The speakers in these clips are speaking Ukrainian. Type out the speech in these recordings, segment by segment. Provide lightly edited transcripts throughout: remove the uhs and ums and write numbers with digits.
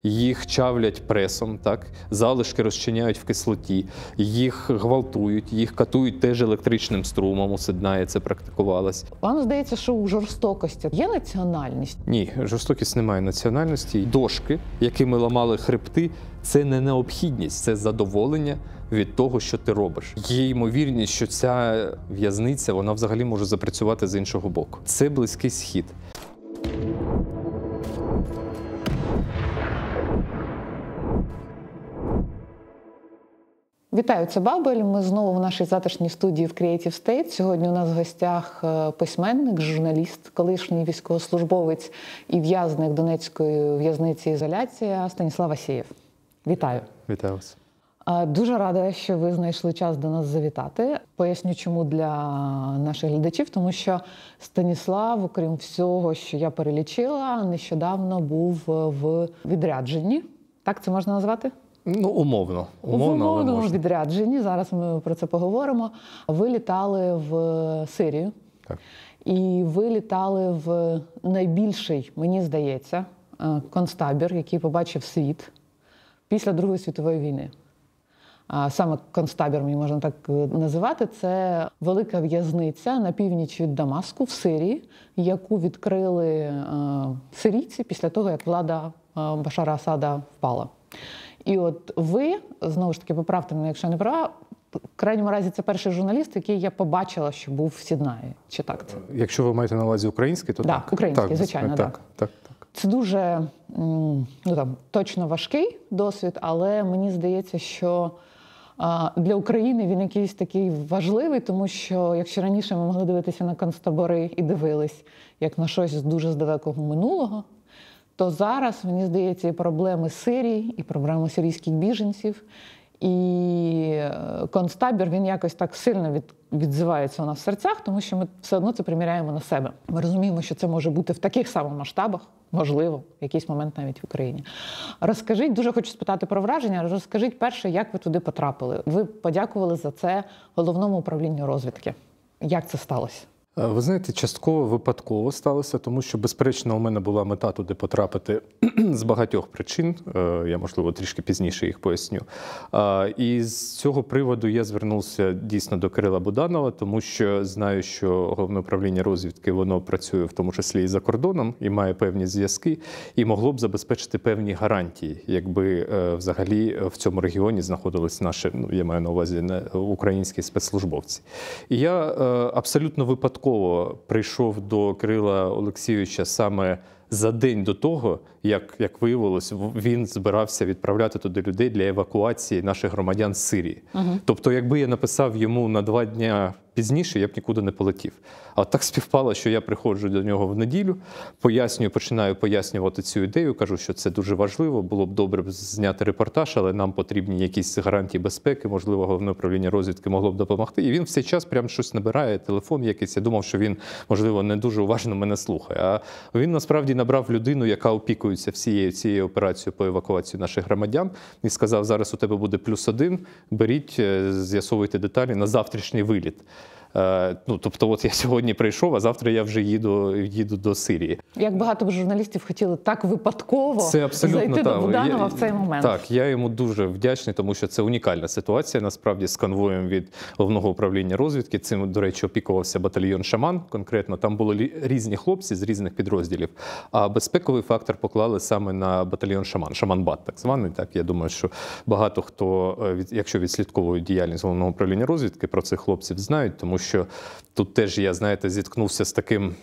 Їх чавлять пресом, так? Залишки розчиняють в кислоті, їх гвалтують, їх катують теж електричним струмом, у Сиднаї це практикувалось. Вам здається, що у жорстокості є національність? Ні, жорстокість немає національності. Дошки, якими ламали хребти, це не необхідність, це задоволення від того, що ти робиш. Є ймовірність, що ця в'язниця, вона взагалі може запрацювати з іншого боку. Це Близький Схід. Вітаю, це Бабель. Ми знову в нашій затишній студії в Creative State. Сьогодні у нас в гостях письменник, журналіст, колишній військовослужбовець і в'язник Донецької в'язниці «Ізоляція» Станіслав Асєєв. Вітаю. Вітаю вас. Дуже рада, що ви знайшли час до нас завітати. Поясню, чому для наших глядачів. Тому що Станіслав, окрім всього, що я перелічила, нещодавно був в відрядженні. Так це можна назвати? Ну, умовно. У умовному відрядженні, зараз ми про це поговоримо. Ви літали в Сирію. Так. І ви літали в найбільший, мені здається, концтабір, який побачив світ після Другої світової війни. Саме концтабір, мені можна так називати, це велика в'язниця на північ від Дамаску в Сирії, яку відкрили сирійці після того, як влада Башара Асада впала. І от ви, знову ж таки, поправте мене, якщо не права, в крайньому разі це перший журналіст, який я побачила, що був в Сіднаї. Чи так це? Якщо ви маєте на увазі український, то так. Так, український, звичайно, так. Так. Це дуже, точно важкий досвід, але мені здається, що для України він якийсь такий важливий, тому що якщо раніше ми могли дивитися на концтабори і дивились як на щось дуже з далекого минулого, то зараз, мені здається, і проблеми Сирії, і проблеми сирійських біженців, і концтабір, він якось так сильно відзивається у нас в серцях, тому що ми все одно це приміряємо на себе. Ми розуміємо, що це може бути в таких самих масштабах, можливо, в якийсь момент навіть в Україні. Розкажіть, дуже хочу спитати про враження, розкажіть перше, як ви туди потрапили. Ви подякували за це Головному управлінню розвідки. Як це сталося? Ви знаєте, частково випадково сталося, тому що, безперечно, у мене була мета туди потрапити з багатьох причин. Я, можливо, трішки пізніше їх поясню. І з цього приводу я звернувся дійсно до Кирила Буданова, тому що знаю, що Головне управління розвідки, воно працює в тому числі і за кордоном, і має певні зв'язки, і могло б забезпечити певні гарантії, якби взагалі в цьому регіоні знаходились наші, я маю на увазі, українські спецслужбовці. І я абсолютно випадково прийшов до Кирила Олексійовича саме за день до того, як виявилось, він збирався відправляти туди людей для евакуації наших громадян з Сирії. Тобто, якби я написав йому на 2 дні пізніше, я б нікуди не полетів. А так співпало, що я приходжу до нього в неділю, починаю пояснювати цю ідею, кажу, що це дуже важливо, було б добре зняти репортаж, але нам потрібні якісь гарантії безпеки, можливо, Головне управління розвідки могло б допомогти. І він в цей час прям щось набирає, телефон якийсь. Я думав, що він, можливо, не дуже уважно мене слухає. А він насправді набрав людину, яка опікується всією цією операцією по евакуації наших громадян, і сказав, зараз у тебе буде +1, беріть, з'ясовуйте деталі на завтрашній виліт. Тобто, от я сьогодні прийшов, а завтра я вже їду до Сирії. Як багато б журналістів хотіли так випадково до зайти до Буданова в цей момент. Так, я йому дуже вдячний, тому що це унікальна ситуація, насправді, з конвоєм від Головного управління розвідки. Цим, до речі, опікувався батальйон «Шаман» конкретно. Там були різні хлопці з різних підрозділів, а безпековий фактор поклали саме на батальйон «Шаман», «Шаман-Бат» так званий. Так, я думаю, що багато хто, якщо відслідковують діяльність Головного управління розвідки, про цих хлопців знають, тому що тут теж я, знаєте, зіткнувся з таким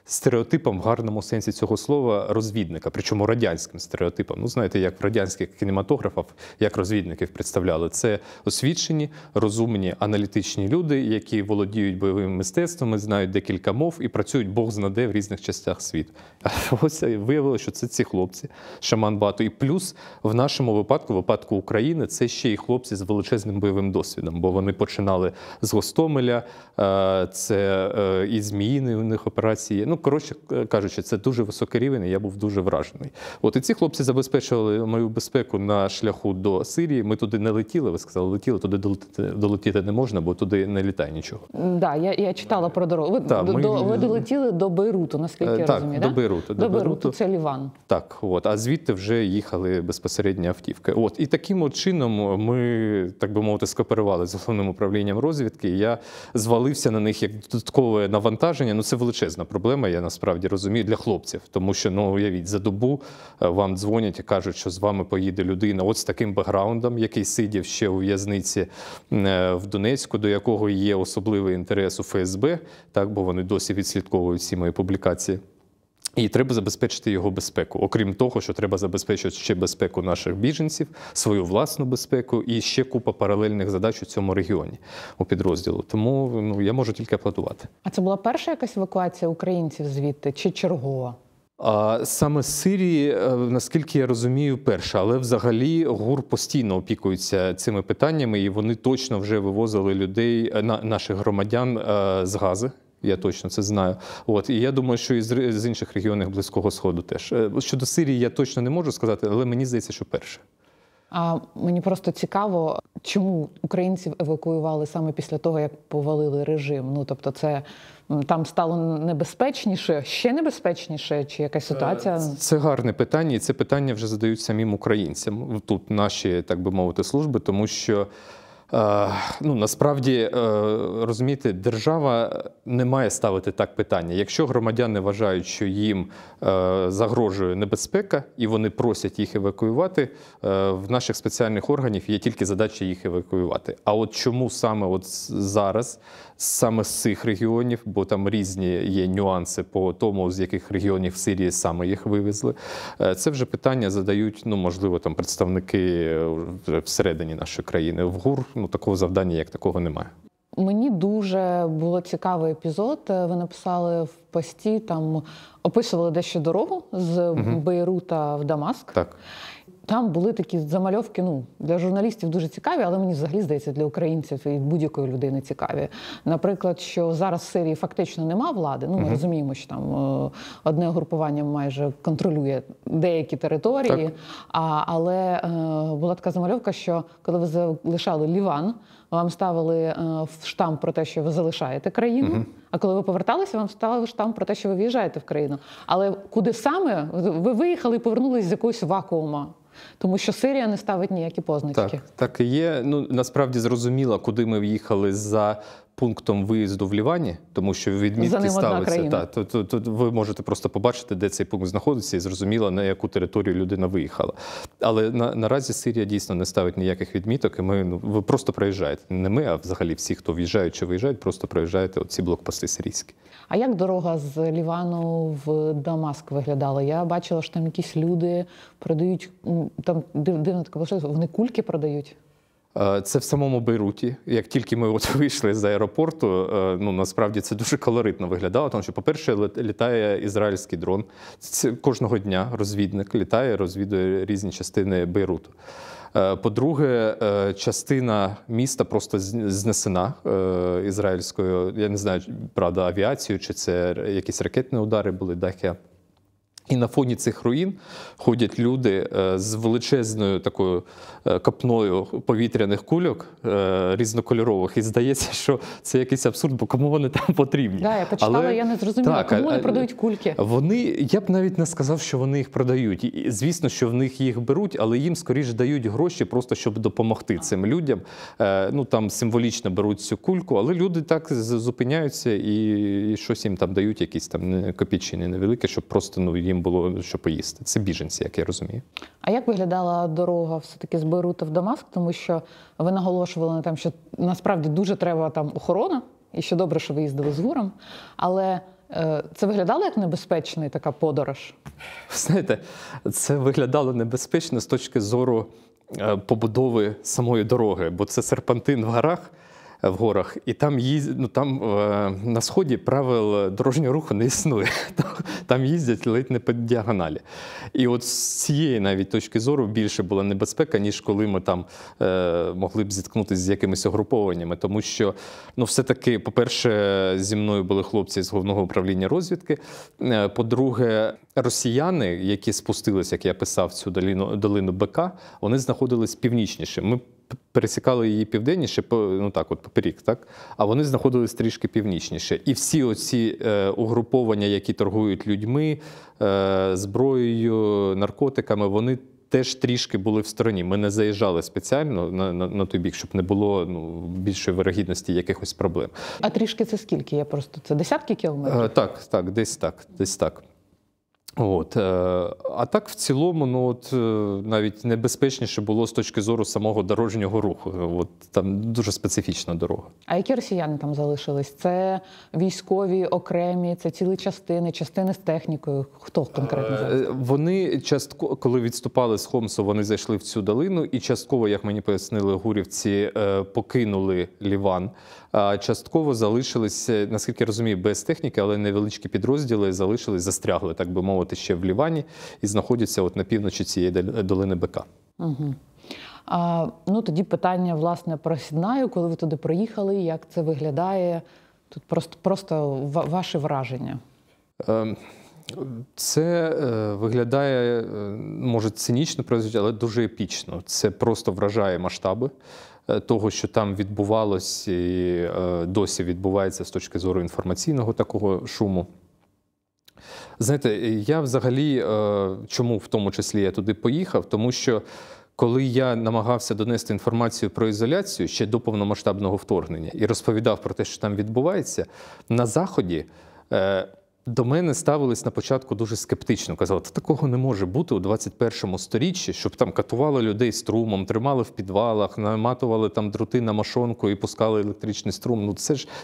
стереотипом в гарному сенсі цього слова розвідника, причому радянським стереотипом. Знаєте, як в радянських кінематографах, як розвідників представляли. Це освічені, розумні, аналітичні люди, які володіють бойовими мистецтвами, знають декілька мов і працюють бог-знаде в різних частях світу. А ось виявилося, що це ці хлопці Шаман-Бату. І плюс в нашому випадку України, це ще й хлопці з величезним бойовим досвідом, бо вони починали з Гостомеля, це і Зміїни у них операції. Ну, коротше кажучи, це дуже високий рівень, і я був дуже вражений. От і ці хлопці забезпечували мою безпеку на шляху до Сирії. Ми туди не летіли, ви сказали, летіли, туди долетіти не можна, бо туди не літає нічого. Да, я читала про дорогу. Ви долетіли до Бейруту, наскільки я розумію, до Бейруту. До Бейруту, це Ліван. Так, от, а звідти вже їхали безпосередньо автівки. От, і таким от чином ми, так би мовити, скооперували з головним управлінням розвідки. Я звалився на них як додаткове навантаження. Ну, це величезна проблема, я насправді розумію, для хлопців. Тому що, ну, уявіть, за добу вам дзвонять і кажуть, що з вами поїде людина от з таким бекграундом, який сидів ще у в'язниці в Донецьку, до якого є особливий інтерес у ФСБ, так, бо вони досі відслідковують всі мої публікації. І треба забезпечити його безпеку. Окрім того, що треба забезпечити ще безпеку наших біженців, свою власну безпеку і ще купа паралельних задач у цьому регіоні, у підрозділу. Тому ну, я можу тільки аплодувати. А це була перша якась евакуація українців звідти чи чергова? Саме з Сирії, наскільки я розумію, перша. Але взагалі ГУР постійно опікується цими питаннями, і вони точно вже вивозили людей, наших громадян з Гази. Я точно це знаю. От. І я думаю, що і з інших регіонів Близького Сходу теж. Щодо Сирії я точно не можу сказати, але мені здається, що перше. А мені просто цікаво, чому українців евакуювали саме після того, як повалили режим? Ну, тобто це там стало небезпечніше, ще небезпечніше, чи якась ситуація? Це гарне питання, і це питання вже задають самим українцям. Тут наші, так би мовити, служби, тому що ну, насправді, розумієте, держава не має ставити так питання. Якщо громадяни вважають, що їм загрожує небезпека, і вони просять їх евакуювати, в наших спеціальних органів є тільки задача їх евакуювати. А от чому саме от зараз, саме з цих регіонів, бо там різні є нюанси по тому, з яких регіонів в Сирії саме їх вивезли, це вже питання задають, ну, можливо, там представники всередині нашої країни. В ГУР ну, такого завдання, як такого, немає. Мені дуже було цікавий епізод. Ви написали в пості, там описували дещо дорогу з Бейрута в Дамаск. Так. Там були такі замальовки, ну, для журналістів дуже цікаві, але мені взагалі здається, для українців і будь-якої людини цікаві. Наприклад, що зараз в Сирії фактично нема влади. Ну, ми розуміємо, що там одне угрупування майже контролює деякі території. Але була така замальовка, що коли ви залишали Ліван, вам ставили штамп про те, що ви залишаєте країну, а коли ви поверталися, вам ставили штамп про те, що ви в'їжджаєте в країну. Але куди саме? Ви виїхали і повернулися з якогось вакуума. Тому що Сирія не ставить ніякі позначки. Так і є. Ну, насправді зрозуміло, куди ми в'їхали за пунктом виїзду в Лівані, тому що відмітки ставиться. Тут ви можете просто побачити, де цей пункт знаходиться, і зрозуміло, на яку територію людина виїхала. Але наразі Сирія дійсно не ставить ніяких відміток, і ви просто проїжджаєте. Не ми, а взагалі всі, хто в'їжджають чи виїжджають, просто проїжджаєте оці блокпости сирійські. А як дорога з Лівану в Дамаск виглядала? Я бачила, що там якісь люди продають, там дивно таке вийшло, вони кульки продають. Це в самому Бейруті. Як тільки ми от вийшли з аеропорту, ну, насправді це дуже колоритно виглядало, тому що, по-перше, літає ізраїльський дрон. Це кожного дня розвідник літає, розвідує різні частини Бейруту. По-друге, частина міста просто знесена ізраїльською, я не знаю, правда, авіацією, чи це якісь ракетні удари були, дахи. І на фоні цих руїн ходять люди з величезною такою копною повітряних кульок різнокольорових. І здається, що це якийсь абсурд, бо кому вони там потрібні. Так, я почитала, я не зрозуміла, кому вони продають кульки. Я б навіть не сказав, що вони їх продають. І, звісно, що в них їх беруть, але їм скоріше дають гроші просто, щоб допомогти цим людям. Ну, там символічно беруть цю кульку, але люди так зупиняються і щось їм там дають, якісь там копійчини невеликі, щоб просто, ну, їм було що поїсти. Це біженці, як я розумію. А як виглядала дорога все-таки з Бейрута в Дамаск? Тому що ви наголошували на тому, що насправді дуже треба там охорона, і що добре, що ви їздили з ГУРом. Але це виглядало як небезпечна така подорож? Знаєте, це виглядало небезпечно з точки зору побудови самої дороги, бо це серпантин в горах. в горах, і там, на сході правил дорожнього руху не існує. Там їздять ледь не по діагоналі. І от з цієї навіть точки зору більше була небезпека, ніж коли ми там могли б зіткнутися з якимись угрупованнями. Тому що, все-таки, по-перше, зі мною були хлопці з Головного управління розвідки. По-друге, росіяни, які спустилися, як я писав, цю долину Бека, вони знаходились північніше. Ми пересікали її південніше, поперік, так? А вони знаходились трішки північніше. І всі оці угруповання, які торгують людьми, зброєю, наркотиками, вони теж трішки були в стороні. Ми не заїжджали спеціально на той бік, щоб не було більшої вирогідності якихось проблем. А трішки це скільки? Це десятки кілометрів? Так, десь так. А так, в цілому, навіть небезпечніше було з точки зору самого дорожнього руху. Там дуже специфічна дорога. А які росіяни там залишились? Це військові окремі, це цілі частини з технікою? Хто конкретно зараз? Вони частково, коли відступали з Хомсу, вони зайшли в цю долину і частково, як мені пояснили гурівці, покинули Ліван. А частково залишились, наскільки я розумію, без техніки, але невеличкі підрозділи застрягли, так би мовити, ще в Лівані і знаходяться на півночі цієї долини Бека. Угу. Тоді питання, власне, про Сіднаю, коли ви туди приїхали, як це виглядає? Тут просто ваші враження. Це виглядає, може, цинічно, але дуже епічно. Це просто вражає масштаби того, що там відбувалось і досі відбувається з точки зору інформаційного такого шуму. Знаєте, я взагалі, чому в тому числі я туди поїхав, тому що коли я намагався донести інформацію про ізоляцію ще до повномасштабного вторгнення і розповідав про те, що там відбувається, на Заході до мене ставились на початку дуже скептично. Казали, такого не може бути у 21 сторіччі, щоб там катували людей струмом, тримали в підвалах, наматували там дроти на мошонку і пускали електричний струм.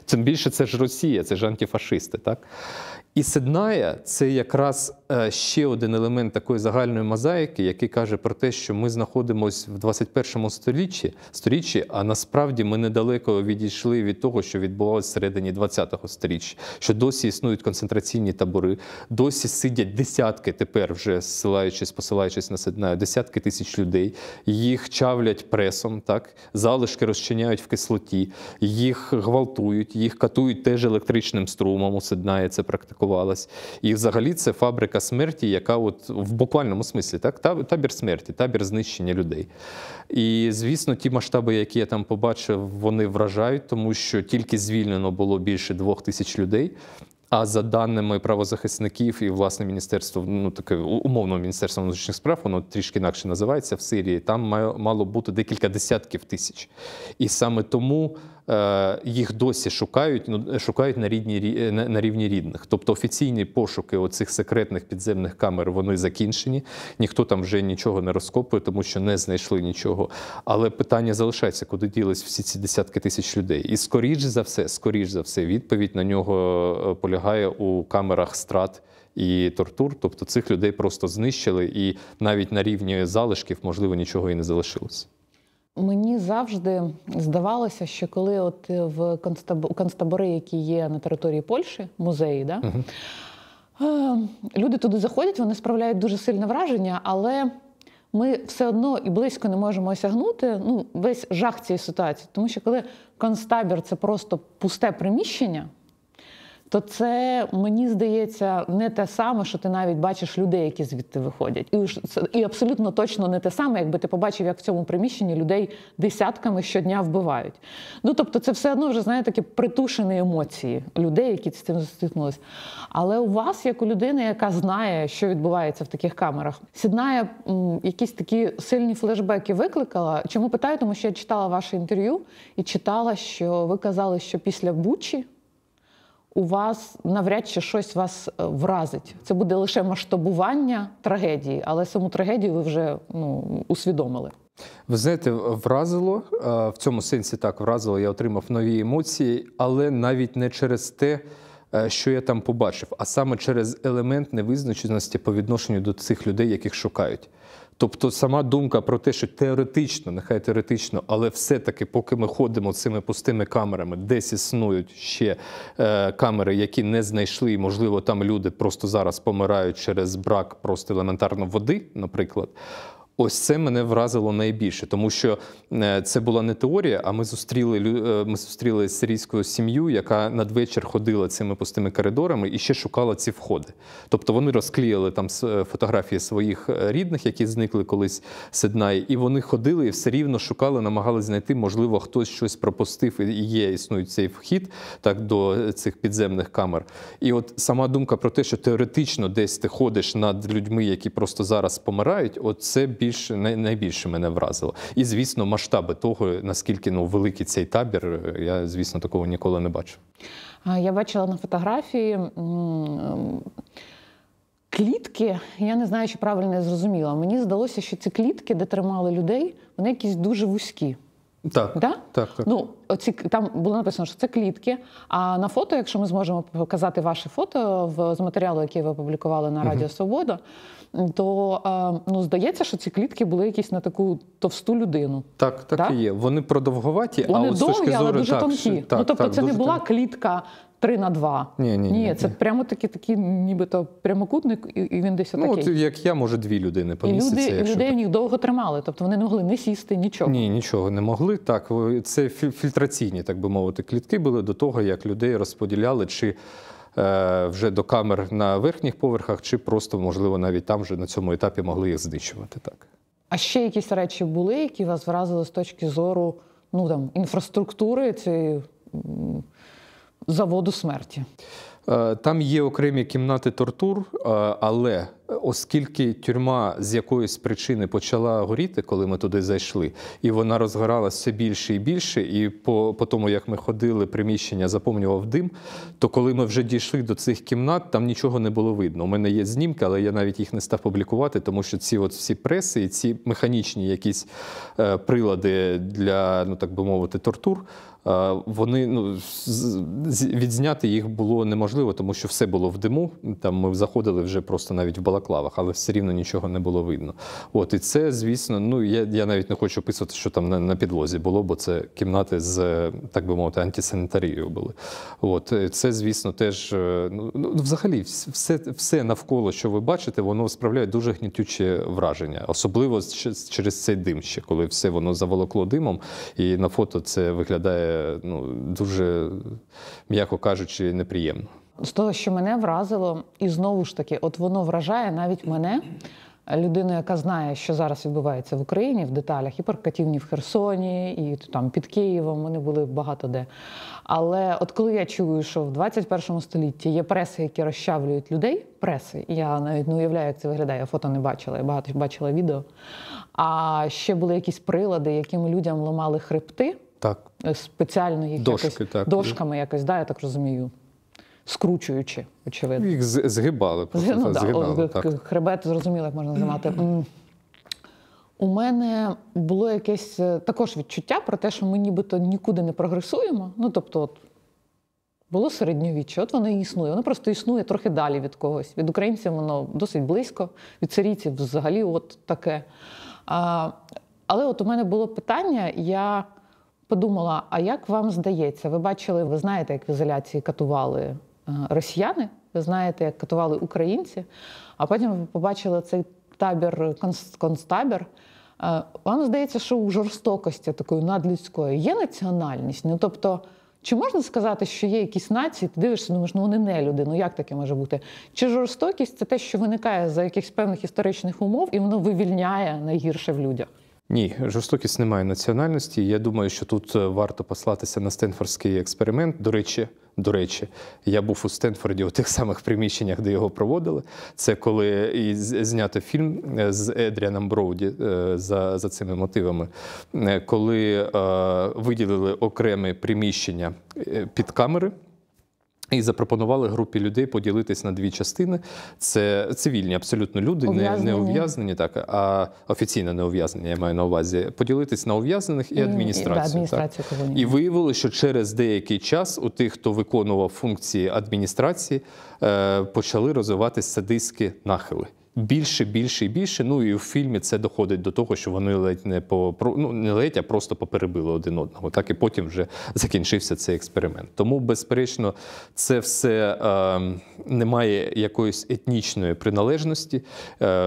Тим більше це ж Росія, це ж антифашисти, так? І Сідная – це якраз ще один елемент такої загальної мозаїки, який каже про те, що ми знаходимося в 21 сторіччі, а насправді ми недалеко відійшли від того, що відбувалося всередині 20-го сторіччя, що досі існують концентраційні табори, досі сидять десятки, тепер вже посилаючись на Сіднаю, десятки тисяч людей, їх чавлять пресом, так? Залишки розчиняють в кислоті, їх гвалтують, їх катують теж електричним струмом, у Сіднаї це практикувалось. І взагалі це фабрика смерті, яка в буквальному смислі, так? Табір смерті, табір знищення людей. І, звісно, ті масштаби, які я там побачив, вони вражають, тому що тільки звільнено було більше 2000 людей. А за даними правозахисників і, власне, міністерство, таке умовно Міністерство внутрішніх справ, воно трішки інакше називається, в Сирії, там мало бути декілька десятків тисяч. І саме тому їх досі шукають на рівні рідних. Тобто офіційні пошуки оцих секретних підземних камер, вони закінчені. Ніхто там вже нічого не розкопує, тому що не знайшли нічого. Але питання залишається, куди ділись всі ці десятки тисяч людей. І скоріш за все, відповідь на нього полягає у камерах страт і тортур. Тобто цих людей просто знищили, і навіть на рівні залишків, можливо, нічого і не залишилось. Мені завжди здавалося, що коли в концтабори, які є на території Польщі, музеї, да? Люди туди заходять, вони справляють дуже сильне враження, але ми все одно і близько не можемо осягнути весь жах цієї ситуації. Тому що коли концтабір – це просто пусте приміщення, то це, мені здається, не те саме, що ти навіть бачиш людей, які звідти виходять. І абсолютно точно не те саме, якби ти побачив, як в цьому приміщенні людей десятками щодня вбивають. Тобто це все одно вже, знаєте, такі притушені емоції людей, які з цим стикнулися. Але у вас, як у людини, яка знає, що відбувається в таких камерах, Сідная якісь такі сильні флешбеки викликала. Чому питаю? Тому що я читала ваше інтерв'ю і читала, що ви казали, що після Бучі у вас навряд чи щось вас вразить. Це буде лише масштабування трагедії, але саму трагедію ви вже усвідомили. Ви знаєте, вразило, в цьому сенсі так, вразило, я отримав нові емоції, але навіть не через те, що я там побачив, а саме через елемент невизначеності по відношенню до цих людей, яких шукають. Тобто сама думка про те, що теоретично, нехай теоретично, але все-таки поки ми ходимо цими пустими камерами, десь існують ще камери, які не знайшли, і, можливо, там люди просто зараз помирають через брак просто елементарно води, наприклад. Ось це мене вразило найбільше, тому що це була не теорія, а ми зустріли сирійську сім'ю, яка надвечір ходила цими пустими коридорами і ще шукала ці входи. Тобто вони розклеїли там фотографії своїх рідних, які зникли колись з Сиднаї, і вони ходили і все рівно шукали, намагалися знайти, можливо, хтось щось пропустив, і існує цей вхід так, до цих підземних камер. І от сама думка про те, що теоретично десь ти ходиш над людьми, які просто зараз помирають, от це найбільше мене вразило. І, звісно, масштаби того, наскільки великий цей табір, я, звісно, такого ніколи не бачив. Я бачила на фотографії клітки, я не знаю, чи правильно я зрозуміла. Мені здалося, що ці клітки, де тримали людей, вони якісь дуже вузькі. Так, да? так. Ну, там було написано, що це клітки, а на фото, якщо ми зможемо показати ваше фото з матеріалу, який ви опублікували на Радіо Свобода, то здається, що ці клітки були якісь на таку товсту людину. Так і є. Вони продовговаті, вони а от з точки зору... але дуже тонкі. Тобто це не була клітка 3х2. Ні, це прямо такий нібито прямокутник, і він десь отакий. От як я, може, 2 людини поміститься. І людей в них довго тримали, тобто вони не могли не сісти, нічого. Ні, нічого не могли. Так, це фільтраційні, так би мовити, клітки були до того, як людей розподіляли, чи вже до камер на верхніх поверхах, чи просто, можливо, навіть там вже на цьому етапі могли їх знищувати. Так. А ще якісь речі були, які вас вразили з точки зору інфраструктури цієї заводу смерті? Там є окремі кімнати тортур, але оскільки тюрма з якоїсь причини почала горіти, коли ми туди зайшли, і вона розгоралася все більше і більше, і по тому, як ми ходили, приміщення заповнював дим, то коли ми вже дійшли до цих кімнат, там нічого не було видно. У мене є знімки, але я навіть їх не став публікувати, тому що ці всі преси і ці механічні якісь прилади для, так би мовити, тортур, вони, відзняти їх було неможливо, тому що все було в диму. Там ми заходили вже просто навіть в балаклавах, але все рівно нічого не було видно. І це, звісно, я навіть не хочу описувати, що там на підлозі було, бо це кімнати з, так би мовити, антисанітарією були. Це, звісно, теж, взагалі, все навколо, що ви бачите, воно справляє дуже гнітюче враження. Особливо через цей дим ще, коли все воно заволокло димом, і на фото це виглядає дуже, м'яко кажучи, неприємно. З того, що мене вразило, і знову ж таки, воно вражає навіть мене, людину, яка знає, що зараз відбувається в Україні в деталях, і про катівні в Херсоні, і там під Києвом, вони були багато де. Але коли я чую, що в 21 столітті є преси, які розчавлюють людей, преси, я навіть не уявляю, як це виглядає, я фото не бачила, я багато бачила відео, а ще були якісь прилади, якими людям ламали хребти, так. Спеціально їх дошками якось, я так розумію, скручуючи, очевидно. Їх згибали. Хребет, зрозуміло, як можна зламати. У мене було якесь також відчуття про те, що ми нібито нікуди не прогресуємо. Тобто, було середньовіччя, воно і існує. Воно просто існує трохи далі від когось. Від українців воно досить близько, від сирійців взагалі таке. Але у мене було питання, я подумала, а як вам здається, ви знаєте, як в ізоляції катували росіяни, ви знаєте, як катували українці, а потім ви побачили цей табір, концтабір. Вам здається, що у жорстокості такої надлюдської є національність? Тобто, чи можна сказати, що є якісь нації, ти дивишся, думаєш, вони не люди, як таке може бути? Чи жорстокість – це те, що виникає за якихось певних історичних умов, і воно вивільняє найгірше в людях? Ні, жорстокість не має національності. Я думаю, що тут варто послатися на Стенфордський експеримент. До речі, я був у Стенфорді у тих самих приміщеннях, де його проводили. Це коли знято фільм з Едріаном Броуді за цими мотивами, коли виділили окреме приміщення під камери, і запропонували групі людей поділитись на 2 частини. Це цивільні абсолютно люди, не ув'язнені, а офіційно не ув'язнені, я маю на увазі. Поділитись на ув'язнених і адміністрацію. І виявили, що через деякий час у тих, хто виконував функції адміністрації, почали розвиватися садистські нахили. більше, більше і більше. Ну і в фільмі це доходить до того, що вони ледь не ледь, а просто поперебили один одного. Так і потім вже закінчився цей експеримент. Тому, безперечно, це все не має якоїсь етнічної приналежності.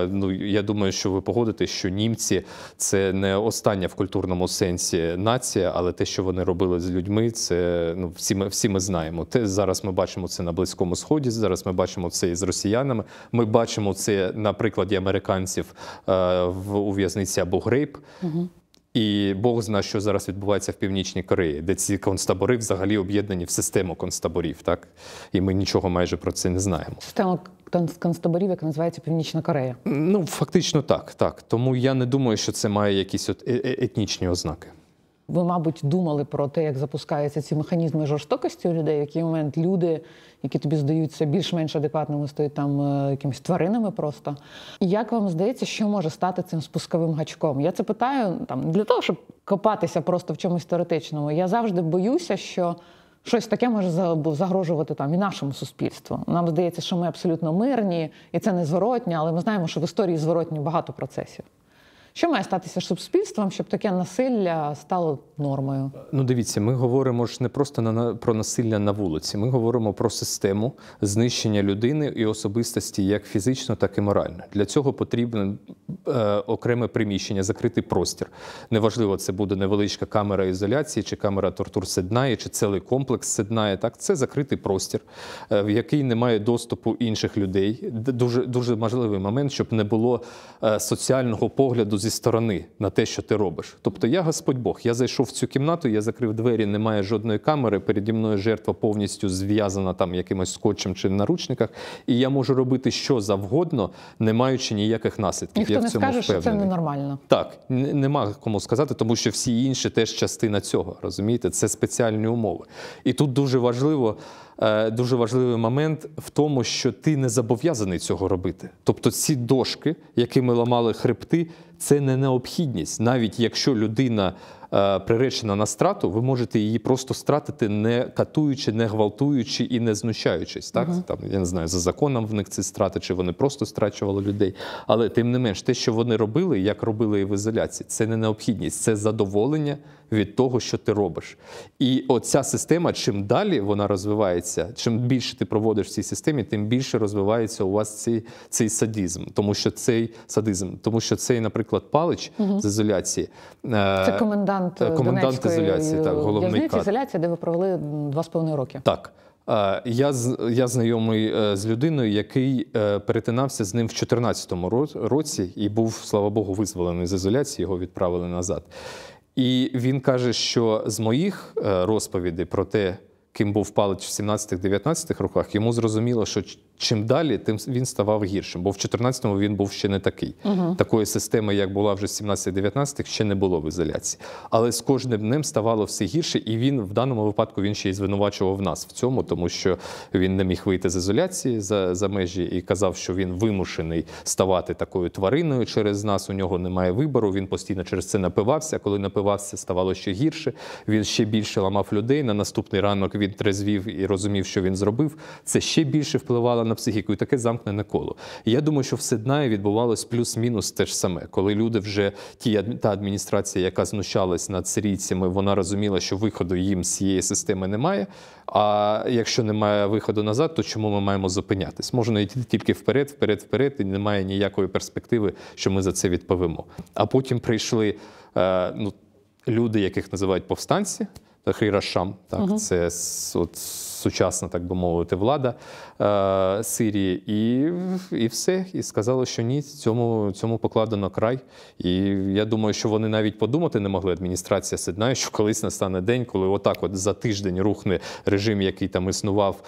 Ну, я думаю, що ви погодитесь, що німці – це не остання в культурному сенсі нація, але те, що вони робили з людьми, це всі ми знаємо. Зараз ми бачимо це на Близькому Сході, зараз ми бачимо це і з росіянами. Ми бачимо це на прикладі американців у в'язниці Абу-Грейб. І Бог знає, що зараз відбувається в Північній Кореї, де ці концтабори взагалі об'єднані в систему концтаборів. Так? І ми нічого майже про це не знаємо. Система концтаборів, яка називається Північна Корея. Ну, фактично так. Тому я не думаю, що це має якісь етнічні ознаки. Ви, мабуть, думали про те, як запускаються ці механізми жорстокості у людей, в який момент люди, які тобі здаються більш-менш адекватними, стають там якимись тваринами просто. І як вам здається, що може стати цим спусковим гачком? Я це питаю для того, щоб копатися просто в чомусь теоретичному. Я завжди боюся, що щось таке може загрожувати і нашому суспільству. Нам здається, що ми абсолютно мирні, і це не зворотня, але ми знаємо, що в історії зворотні багато процесів. Що має статися з суспільством, щоб таке насилля стало нормою? Ну, дивіться, ми говоримо ж не просто про насилля на вулиці. Ми говоримо про систему знищення людини і особистості як фізично, так і морально. Для цього потрібне окреме приміщення, закритий простір. Неважливо, це буде невеличка камера ізоляції, чи камера тортур Седнає, чи цілий комплекс Седнає. Так, це закритий простір, в який немає доступу інших людей. Дуже важливий момент, щоб не було соціального погляду зі сторони на те, що ти робиш. Тобто я Господь Бог, я зайшов в цю кімнату, я закрив двері, немає жодної камери, переді мною жертва повністю зв'язана якимось скотчем чи наручниках, і я можу робити що завгодно, не маючи ніяких наслідків. Ніхто не скаже, що це ненормально. Так, нема кому сказати, тому що всі інші теж частина цього, розумієте? Це спеціальні умови. І тут дуже важливий момент в тому, що ти не зобов'язаний цього робити. Тобто ці дошки, якими ламали хребти, це не необхідність. Навіть якщо людина приречена на страту, ви можете її просто стратити, не катуючи, не гвалтуючи і не знущаючись. Так? Я не знаю, за законом в них ці страти, чи вони просто страчували людей. Але тим не менш, те, що вони робили, як робили і в ізоляції, це не необхідність, це задоволення від того, що ти робиш. І оця система, чим далі вона розвивається, чим більше ти проводиш в цій системі, тим більше розвивається у вас цей садизм. Тому що цей, наприклад, Палич з ізоляції. Це комендант Донецької ізоляції, так, головний в'язниці ізоляції, де ви провели 2,5 роки. Так. Я знайомий з людиною, який перетинався з ним в 2014 році і був, слава Богу, визволений з ізоляції, його відправили назад. І він каже, що з моїх розповідей про те, ким був Палич в 17-19 роках, йому зрозуміло, що чим далі, тим він ставав гіршим. Бо в 14-му він був ще не такий. Такої системи, як була вже в 17-19, ще не було в ізоляції. Але з кожним днем ставало все гірше, і він в даному випадку він ще й звинувачував нас в цьому, тому що він не міг вийти з ізоляції за межі і казав, що він вимушений ставати такою твариною через нас, у нього немає вибору, він постійно через це напивався. Коли напивався, ставало ще гірше, він ще більше ламав людей. На наступний ранок він трезвів і розумів, що він зробив. Це ще більше впливало на психіку, і таке замкнене коло. І я думаю, що в Седнаї відбувалось плюс-мінус те ж саме. Коли люди вже, та адміністрація, яка знущалась над сирійцями, вона розуміла, що виходу їм з цієї системи немає, а якщо немає виходу назад, то чому ми маємо зупинятись? Можна йти тільки вперед, і немає ніякої перспективи, що ми за це відповімо. А потім прийшли люди, яких називають повстанці, Тахрір аш-Шам, це сучасна, так би мовити, влада Сирії, і все. І сказали, що ні, цьому покладено край. І я думаю, що вони навіть подумати не могли, адміністрація Седнаю, що колись настане день, коли отак за тиждень рухне режим, який там існував,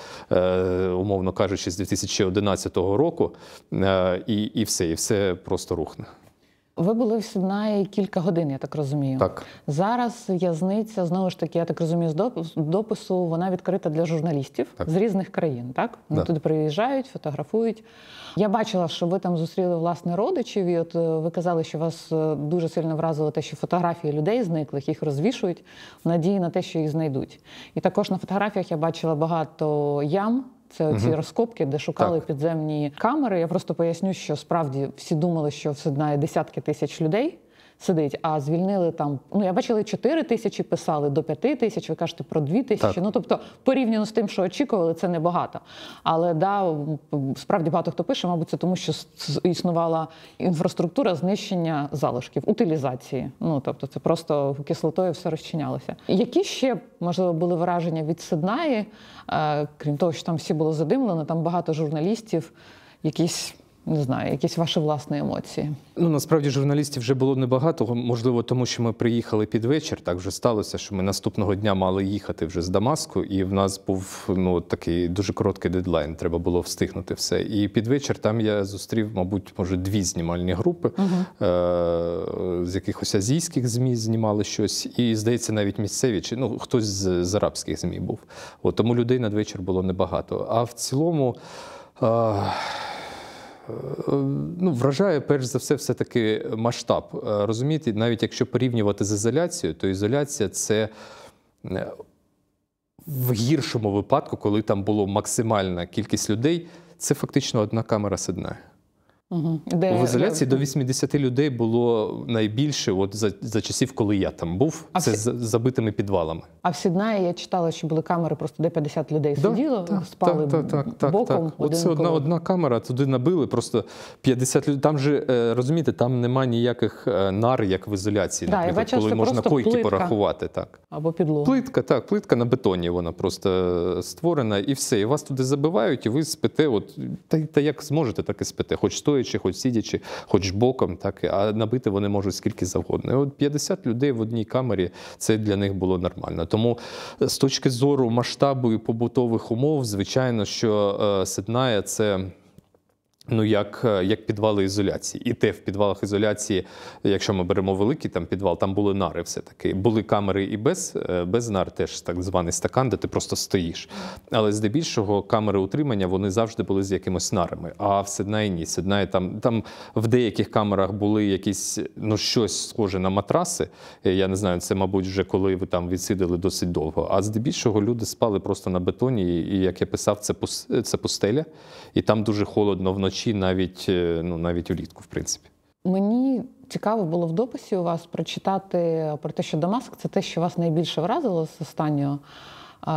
умовно кажучи, з 2011 року, і все просто рухне. Ви були в Седнаї кілька годин, я так розумію. Так. Зараз в'язниця, знову ж таки, я так розумію, з допису, вона відкрита для журналістів з різних країн, так? Вони туди приїжджають, фотографують. Я бачила, що ви там зустріли, власне, родичів, і от ви казали, що вас дуже сильно вразило те, що фотографії людей зниклих, їх розвішують в надії на те, що їх знайдуть. І також на фотографіях я бачила багато ям, Це ці розкопки, де шукали підземні камери. Я просто поясню, що справді всі думали, що в Сиднаї десятки тисяч людей сидить, а звільнили там, я бачила, 4 тисячі писали, до 5 тисяч, ви кажете про 2 тисячі. Тобто, порівняно з тим, що очікували, це небагато. Але, справді багато хто пише, мабуть, це тому, що існувала інфраструктура знищення залишків, утилізації. Тобто, це просто кислотою все розчинялося. Які ще, можливо, були враження від Сиднаї, крім того, що там всі було задимлено, там багато журналістів, якісь ваші власні емоції? Насправді журналістів вже було небагато, можливо, тому що ми приїхали під вечір. Так вже сталося, що ми наступного дня мали їхати вже з Дамаску, і в нас був такий дуже короткий дедлайн, треба було встигнути все. І під вечір там я зустрів, мабуть, 2 знімальні групи, з якихось азійських ЗМІ знімали щось, і, здається, навіть місцеві, чи хтось з арабських ЗМІ був. Тому людей надвечір було небагато. А в цілому... вражає, перш за все-таки масштаб. Розумієте, навіть якщо порівнювати з ізоляцією, то ізоляція – це в гіршому випадку, коли там була максимальна кількість людей, це фактично одна камера Сиднаю. В ізоляції до 80 людей було найбільше за часів, коли я там був. Це з забитими підвалами. А в Сиднаї я читала, що були камери, просто де 50 людей сиділо, спали боком. Оце одна камера, туди набили, просто 50 людей. Там же, розумієте, там немає ніяких нар, як в ізоляції, наприклад, коли можна койки порахувати. Або підлога. Плитка на бетоні, вона просто створена, і все. І вас туди забивають, і ви спите, та як зможете, так і спите. Хоч стоячи, хоч сидячи, хоч боком, а набити вони можуть скільки завгодно. І 50 людей в одній камері, це для них було нормально. Тому з точки зору масштабу і побутових умов, звичайно, що Сидная – це як підвали ізоляції. І те в підвалах ізоляції, якщо ми беремо великий підвал, там були нари все-таки. Були камери і без нар, теж так званий стакан, де ти просто стоїш. Але здебільшого камери утримання, вони завжди були з якимось нарами. А в Сиднаї ні. Сиднаї там в деяких камерах були якісь, щось схоже на матраси. Я не знаю, це, мабуть, вже коли ви там відсиділи досить довго. А здебільшого люди спали просто на бетоні, і, як я писав, це пустеля. І там дуже холодно вночі, навіть влітку, в принципі. Мені цікаво було в дописі у вас прочитати про те, що Дамаск – це те, що вас найбільше вразило з останнього,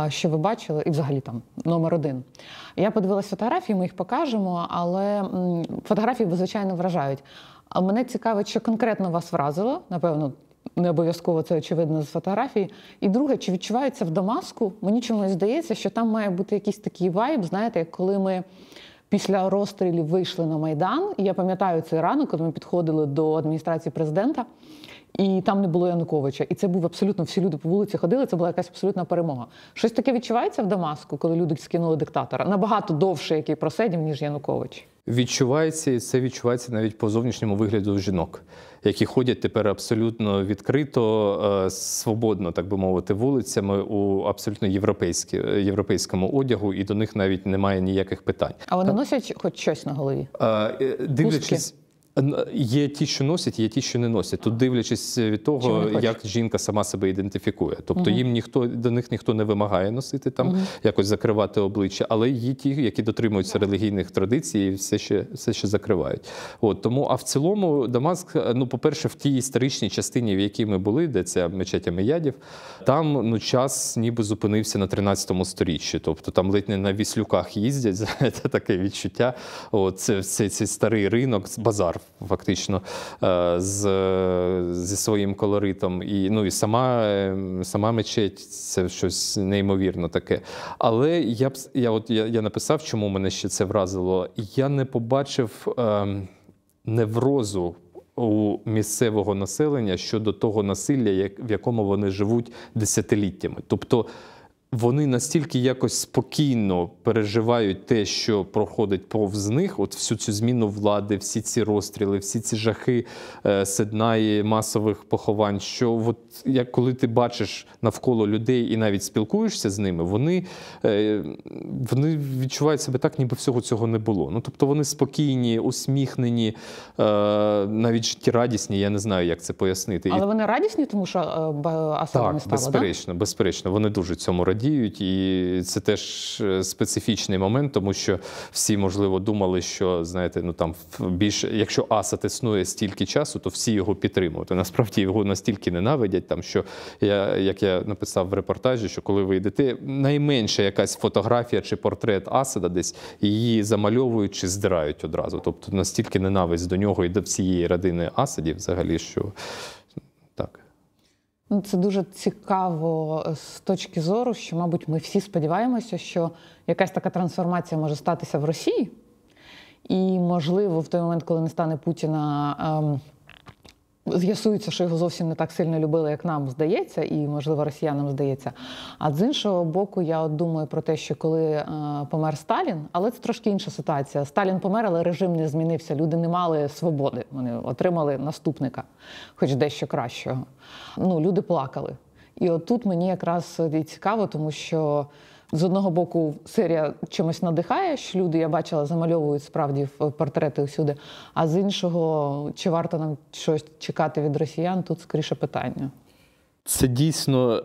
що ви бачили, і взагалі там номер 1. Я подивилась фотографії, ми їх покажемо, але фотографії, звичайно, вражають. А мене цікавить, що конкретно вас вразило, напевно, не обов'язково це очевидно з фотографії. І друге, чи відчувається в Дамаску, мені чомусь здається, що там має бути якийсь такий вайб, знаєте, як коли ми після розстрілів вийшли на Майдан, і я пам'ятаю цей ранок, коли ми підходили до адміністрації президента, і там не було Януковича. І це був абсолютно, всі люди по вулиці ходили, це була якась абсолютна перемога. Щось таке відчувається в Дамаску, коли люди скинули диктатора? Набагато довше, який просидів, ніж Янукович. Відчувається, і це відчувається навіть по зовнішньому вигляду жінок, які ходять тепер абсолютно відкрито, свободно, так би мовити, вулицями у абсолютно європейському одягу, і до них навіть немає ніяких питань. А вони носять хоч щось на голові? Дивлячись, є ті, що носять, є ті, що не носять. Тут дивлячись від того, як жінка сама себе ідентифікує. Тобто до них ніхто не вимагає носити там, якось закривати обличчя, але є ті, які дотримуються релігійних традицій і все ще закривають. Тому, а в цілому Дамаск, по-перше, в тій історичній частині, в якій ми були, де ця мечеть Омейядів, там час ніби зупинився на 13 сторіччі. Тобто там ледь не на віслюках їздять, це таке відчуття. Це цей старий ринок, базар, фактично, зі своїм колоритом. І сама мечеть – це щось неймовірно таке. Але я написав, чому мене ще це вразило. Я не побачив неврозу у місцевого населення щодо того насилля, в якому вони живуть десятиліттями. Тобто вони настільки якось спокійно переживають те, що проходить повз них, всю цю зміну влади, всі ці розстріли, всі ці жахи Сиднаї, масових поховань, що коли ти бачиш навколо людей і навіть спілкуєшся з ними, вони відчувають себе так, ніби всього цього не було. Тобто вони спокійні, усміхнені, навіть життєрадісні, я не знаю, як це пояснити. Але вони радісні, тому що Асада не стало, безперечно, вони дуже цьому радіють. радіють, і це теж специфічний момент, тому що всі, можливо, думали, що, знаєте, ну там більше, якщо Асад існує стільки часу, то всі його підтримують. А насправді його настільки ненавидять, там, що як я написав в репортажі, що коли ви йдете, найменша якась фотографія чи портрет Асада десь, її замальовують чи здирають одразу. Тобто настільки ненависть до нього і до всієї родини Асадів взагалі, що так. Ну, це дуже цікаво з точки зору, що, мабуть, ми всі сподіваємося, що якась така трансформація може статися в Росії. І, можливо, в той момент, коли не стане Путіна, з'ясується, що його зовсім не так сильно любили, як нам здається, і, можливо, росіянам здається. А з іншого боку, я от думаю про те, що коли помер Сталін, але це трошки інша ситуація. Сталін помер, але режим не змінився. Люди не мали свободи. Вони отримали наступника, хоч дещо кращого. Ну, люди плакали. І от тут мені якраз і цікаво, тому що з одного боку серія чимось надихає, що люди, я бачила, замальовують справді портрети усюди, а з іншого, чи варто нам щось чекати від росіян, тут скоріше питання. Це дійсно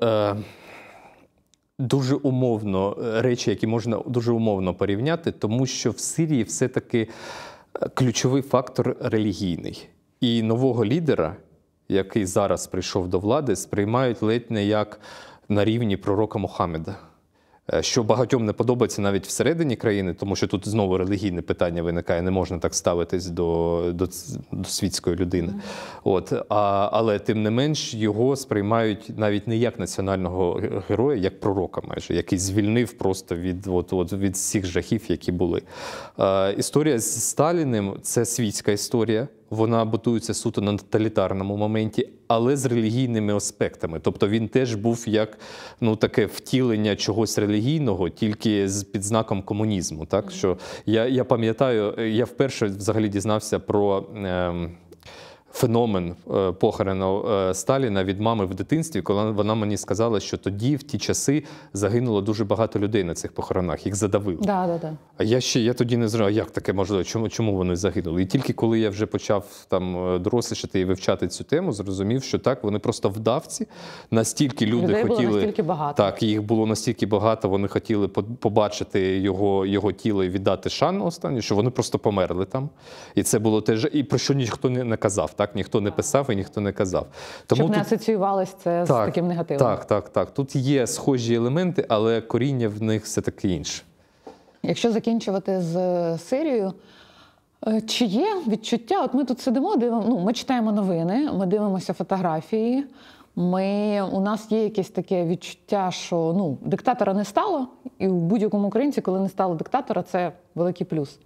дуже умовно, речі, які можна дуже умовно порівняти, тому що в Сирії все-таки ключовий фактор релігійний. І нового лідера, який зараз прийшов до влади, сприймають ледь не як на рівні пророка Мухаммеда. Що багатьом не подобається навіть всередині країни, тому що тут знову релігійне питання виникає, не можна так ставитись до світської людини. Але тим не менш його сприймають навіть не як національного героя, як пророка майже, який звільнив просто від всіх жахів, які були. Історія з Сталіним – це світська історія. Вона будується суто на тоталітарному моменті, але з релігійними аспектами. Тобто він теж був як таке втілення чогось релігійного, тільки під знаком комунізму. Так? Що я пам'ятаю, я вперше взагалі дізнався про феномен похорону Сталіна від мами в дитинстві, коли вона мені сказала, що тоді, в ті часи, загинуло дуже багато людей на цих похоронах, їх задавили. А я тоді не знаю, як таке можливо, чому вони загинули. І тільки коли я вже почав там дорослішати і вивчати цю тему, зрозумів, що так, вони просто вдавці, настільки люди людей хотіли... було настільки багато. Так, їх було настільки багато, вони хотіли побачити його тіло і віддати шану останню, що вони просто померли там. І це було теж, і про що ніхто не казав, так? Ніхто не писав і ніхто не казав. Тому щоб не асоціювалося це з таким негативом. Так. Тут є схожі елементи, але коріння в них все-таки інше. Якщо закінчувати з Сирією, чи є відчуття, от ми тут сидимо, ми читаємо новини, ми дивимося фотографії, у нас є якесь таке відчуття, що диктатора не стало, і в будь-якому українці, коли не стало диктатора, це великий плюс.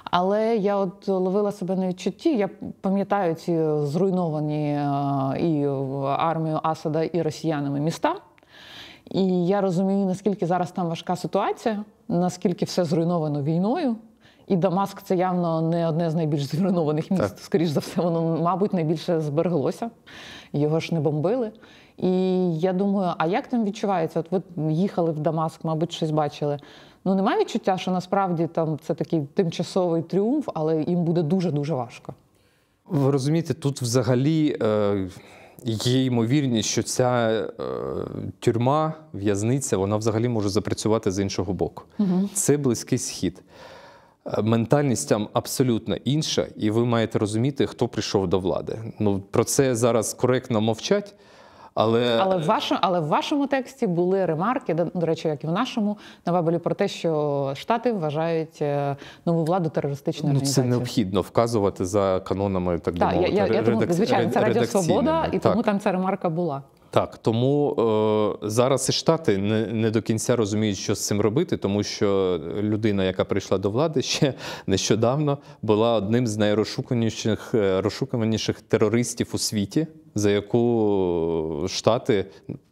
Але я от ловила себе на відчутті, я пам'ятаю ці зруйновані і армією Асада, і росіянами міста. І я розумію, наскільки зараз там важка ситуація, наскільки все зруйновано війною. І Дамаск – це явно не одне з найбільш зруйнованих міст. Так. Скоріш за все, воно, мабуть, найбільше збереглося. Його ж не бомбили. І я думаю, а як там відчувається? От ви їхали в Дамаск, мабуть, щось бачили. Немає відчуття, що насправді там це такий тимчасовий тріумф, але їм буде дуже-дуже важко? Ви розумієте, тут взагалі є ймовірність, що ця тюрма, в'язниця, вона взагалі може запрацювати з іншого боку. Угу. Це Близький Схід. Ментальність там абсолютно інша, і ви маєте розуміти, хто прийшов до влади. Про це зараз коректно мовчать. Але в вашому тексті були ремарки, до речі, як і в нашому, на Вебелі, про те, що Штати вважають нову владу терористичною організацією. Це необхідно вказувати за канонами, так би мовити, я думаю, звичайно, це Радіо Свобода, і тому там ця ремарка була. Так, тому зараз і Штати не до кінця розуміють, що з цим робити, тому що людина, яка прийшла до влади ще нещодавно, була одним з найрозшукуваніших терористів у світі, за яку Штати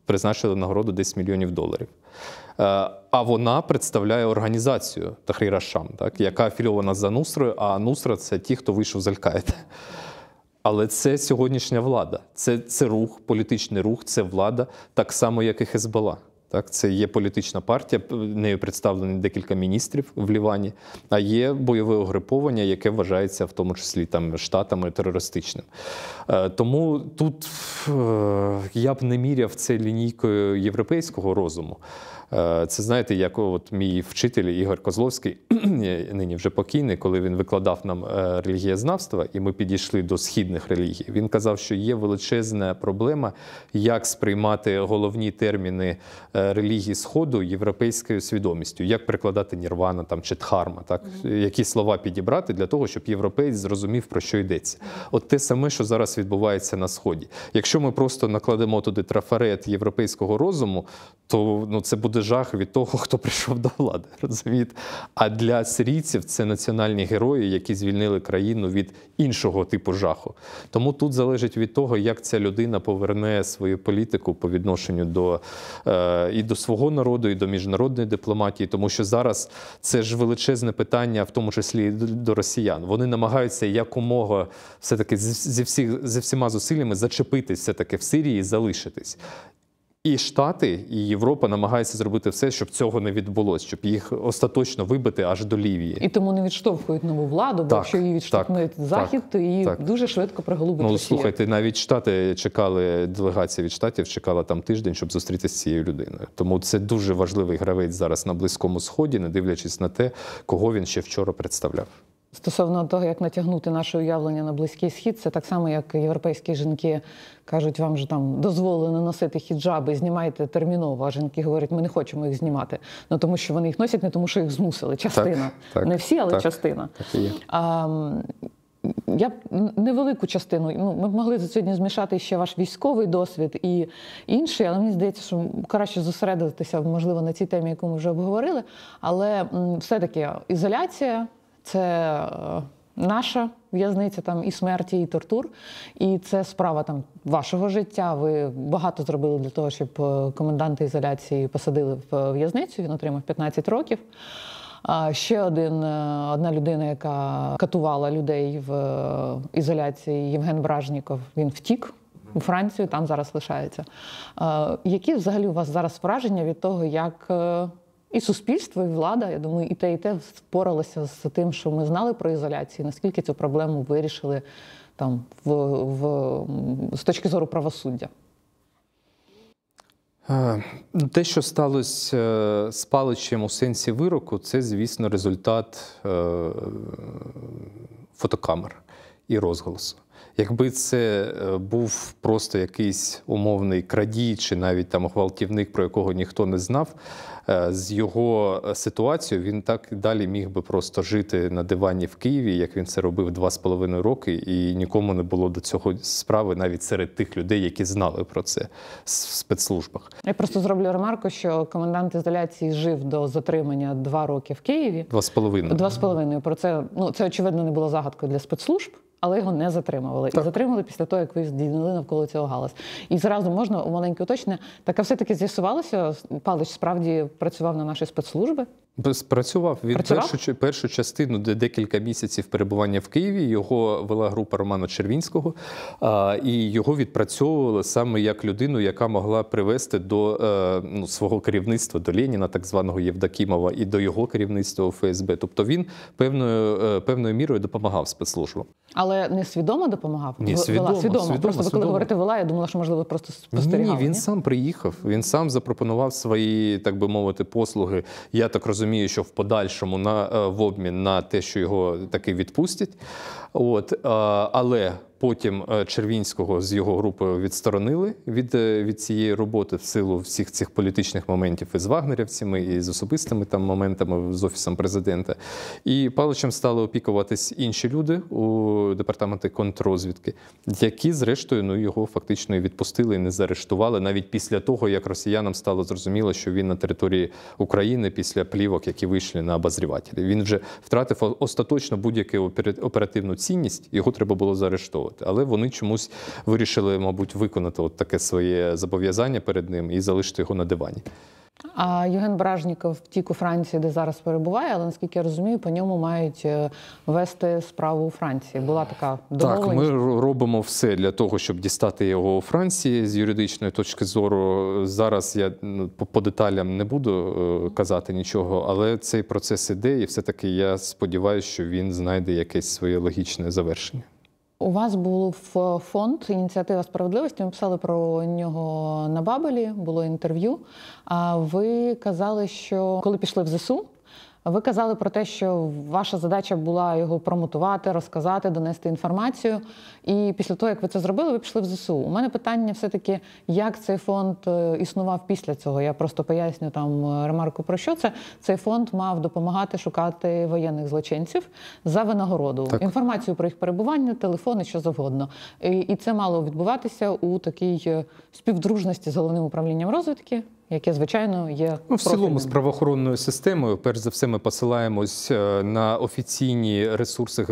призначили нагороду $10 мільйонів. А вона представляє організацію Тахрір аш-Шам, яка афілійована за Нусрою, а Нусра – це ті, хто вийшов з Аль-Каїди. Але це сьогоднішня влада. Це рух, політичний рух, це влада, так само, як і Хезболла. Так? Це є політична партія, нею представлені декілька міністрів в Лівані, а є бойове угруповання, яке вважається в тому числі Штатами терористичним. Тому тут я б не міряв це лінійкою європейського розуму. Це, знаєте, як от мій вчитель Ігор Козловський, нині вже покійний, коли він викладав нам релігієзнавство, і ми підійшли до східних релігій, він казав, що є величезна проблема, як сприймати головні терміни релігії Сходу європейською свідомістю, як перекладати нірвана там, чи дхарма, так? Які слова підібрати для того, щоб європейць зрозумів, про що йдеться. От те саме, що зараз відбувається на Сході. Якщо ми просто накладемо туди трафарет європейського розуму, то це буде жах від того, хто прийшов до влади, розумієте? А для сирійців це національні герої, які звільнили країну від іншого типу жаху. Тому тут залежить від того, як ця людина поверне свою політику по відношенню і до свого народу, і до міжнародної дипломатії, тому що зараз це ж величезне питання, в тому числі і до росіян. Вони намагаються якомога все-таки зі всіма зусиллями зачепитись все-таки в Сирії і залишитись. І Штати, і Європа намагаються зробити все, щоб цього не відбулося, щоб їх остаточно вибити аж до Лівії. І тому не відштовхують нову владу, бо якщо її відштовхнуть Захід, то її дуже швидко приголубить Росія. Слухайте, навіть Штати чекали, делегація від Штатів чекала там тиждень, щоб зустрітися з цією людиною. Тому це дуже важливий гравець зараз на Близькому Сході, не дивлячись на те, кого він ще вчора представляв. Стосовно того, як натягнути наше уявлення на Близький Схід, це так само, як європейські жінки кажуть, вам же там дозволено носити хіджаби, знімайте терміново, а жінки говорять, ми не хочемо їх знімати. Тому що вони їх носять не тому, що їх змусили. Частина. Так, не всі, але частина. Так і є. Я б невелику частину, ми б могли сьогодні змішати ще ваш військовий досвід і інший, але мені здається, що краще зосередитися, можливо, на цій темі, яку ми вже обговорили. Але все-таки ізоляція – це наша в'язниця там і смерті, і тортур. І це справа там вашого життя. Ви багато зробили для того, щоб коменданта ізоляції посадили в в'язницю. Він отримав 15 років. Ще одна людина, яка катувала людей в ізоляції, Євген Бражніков, він втік у Францію, там зараз лишається. Які взагалі у вас зараз враження від того, як і суспільство, і влада, я думаю, і те впоралися з тим, що ми знали про ізоляцію, наскільки цю проблему вирішили там, з точки зору правосуддя? Те, що сталося з Паличем у сенсі вироку, це, звісно, результат фотокамер і розголосу. Якби це був просто якийсь умовний крадій чи навіть там гвалтівник, про якого ніхто не знав, з його ситуацією він так і далі міг би просто жити на дивані в Києві, як він це робив 2,5 роки, і нікому не було до цього справи навіть серед тих людей, які знали про це в спецслужбах. Я просто зроблю ремарку, що комендант ізоляції жив до затримання 2 роки в Києві. 2,5. 2,5. Про це, це очевидно не було загадкою для спецслужб, але його не затримували. Так. І затримали після того, як ви здійснили навколо цього галас. І зразу можна у маленьке уточнення. Так, а все-таки з'ясувалося, Палич справді працював на наші спецслужби? Працював. Він першу частину, декілька місяців перебування в Києві, його вела група Романа Червінського, і його відпрацьовували саме як людину, яка могла привести до свого керівництва, до Леніна, так званого Євдокімова, і до його керівництва у ФСБ. Тобто він певною мірою допомагав спецслужбам. Але не свідомо допомагав? Ні, свідомо. Просто коли говорите «вела», я думала, що, можливо, просто спостерігав. Ні, він сам приїхав, він сам запропонував свої, так би мовити, послуги. Я так розумію, що в подальшому в обмін на те, що його таки відпустять. Але потім Червінського з його групою відсторонили від цієї роботи в силу всіх цих політичних моментів із вагнерівцями, і з особистими там моментами з Офісом президента. І Паличем стали опікуватись інші люди у департаменті контррозвідки, які, зрештою, його фактично і відпустили, і не заарештували, навіть після того, як росіянам стало зрозуміло, що він на території України після плівок, які вийшли на обозрівателі. Він вже втратив остаточно будь-яку оперативну цінність, його треба було заарештовувати. Але вони чомусь вирішили, мабуть, виконати таке своє зобов'язання перед ним і залишити його на дивані. А Євген Бражніков втік у Франції, де зараз перебуває, але, наскільки я розумію, по ньому мають вести справу у Франції. Була така домовленість? Так, ми робимо все для того, щоб дістати його у Франції з юридичної точки зору. Зараз я по деталям не буду казати нічого, але цей процес іде, і все-таки я сподіваюся, що він знайде якесь своє логічне завершення. У вас був фонд «Ініціатива справедливості», ми писали про нього на Бабелі, було інтерв'ю. А ви казали, що коли пішли в ЗСУ, ви казали про те, що ваша задача була його промотувати, розказати, донести інформацію. І після того, як ви це зробили, ви пішли в ЗСУ. У мене питання все-таки, як цей фонд існував після цього? Я просто поясню там ремарку про що це. Цей фонд мав допомагати шукати воєнних злочинців за винагороду. Так. Інформацію про їх перебування, телефони, що завгодно. І це мало відбуватися у такій співдружності з Головним управлінням розвідки, яке, звичайно, є в цілому профільним. з правоохоронною системою, перш за все, ми посилаємось на офіційні ресурси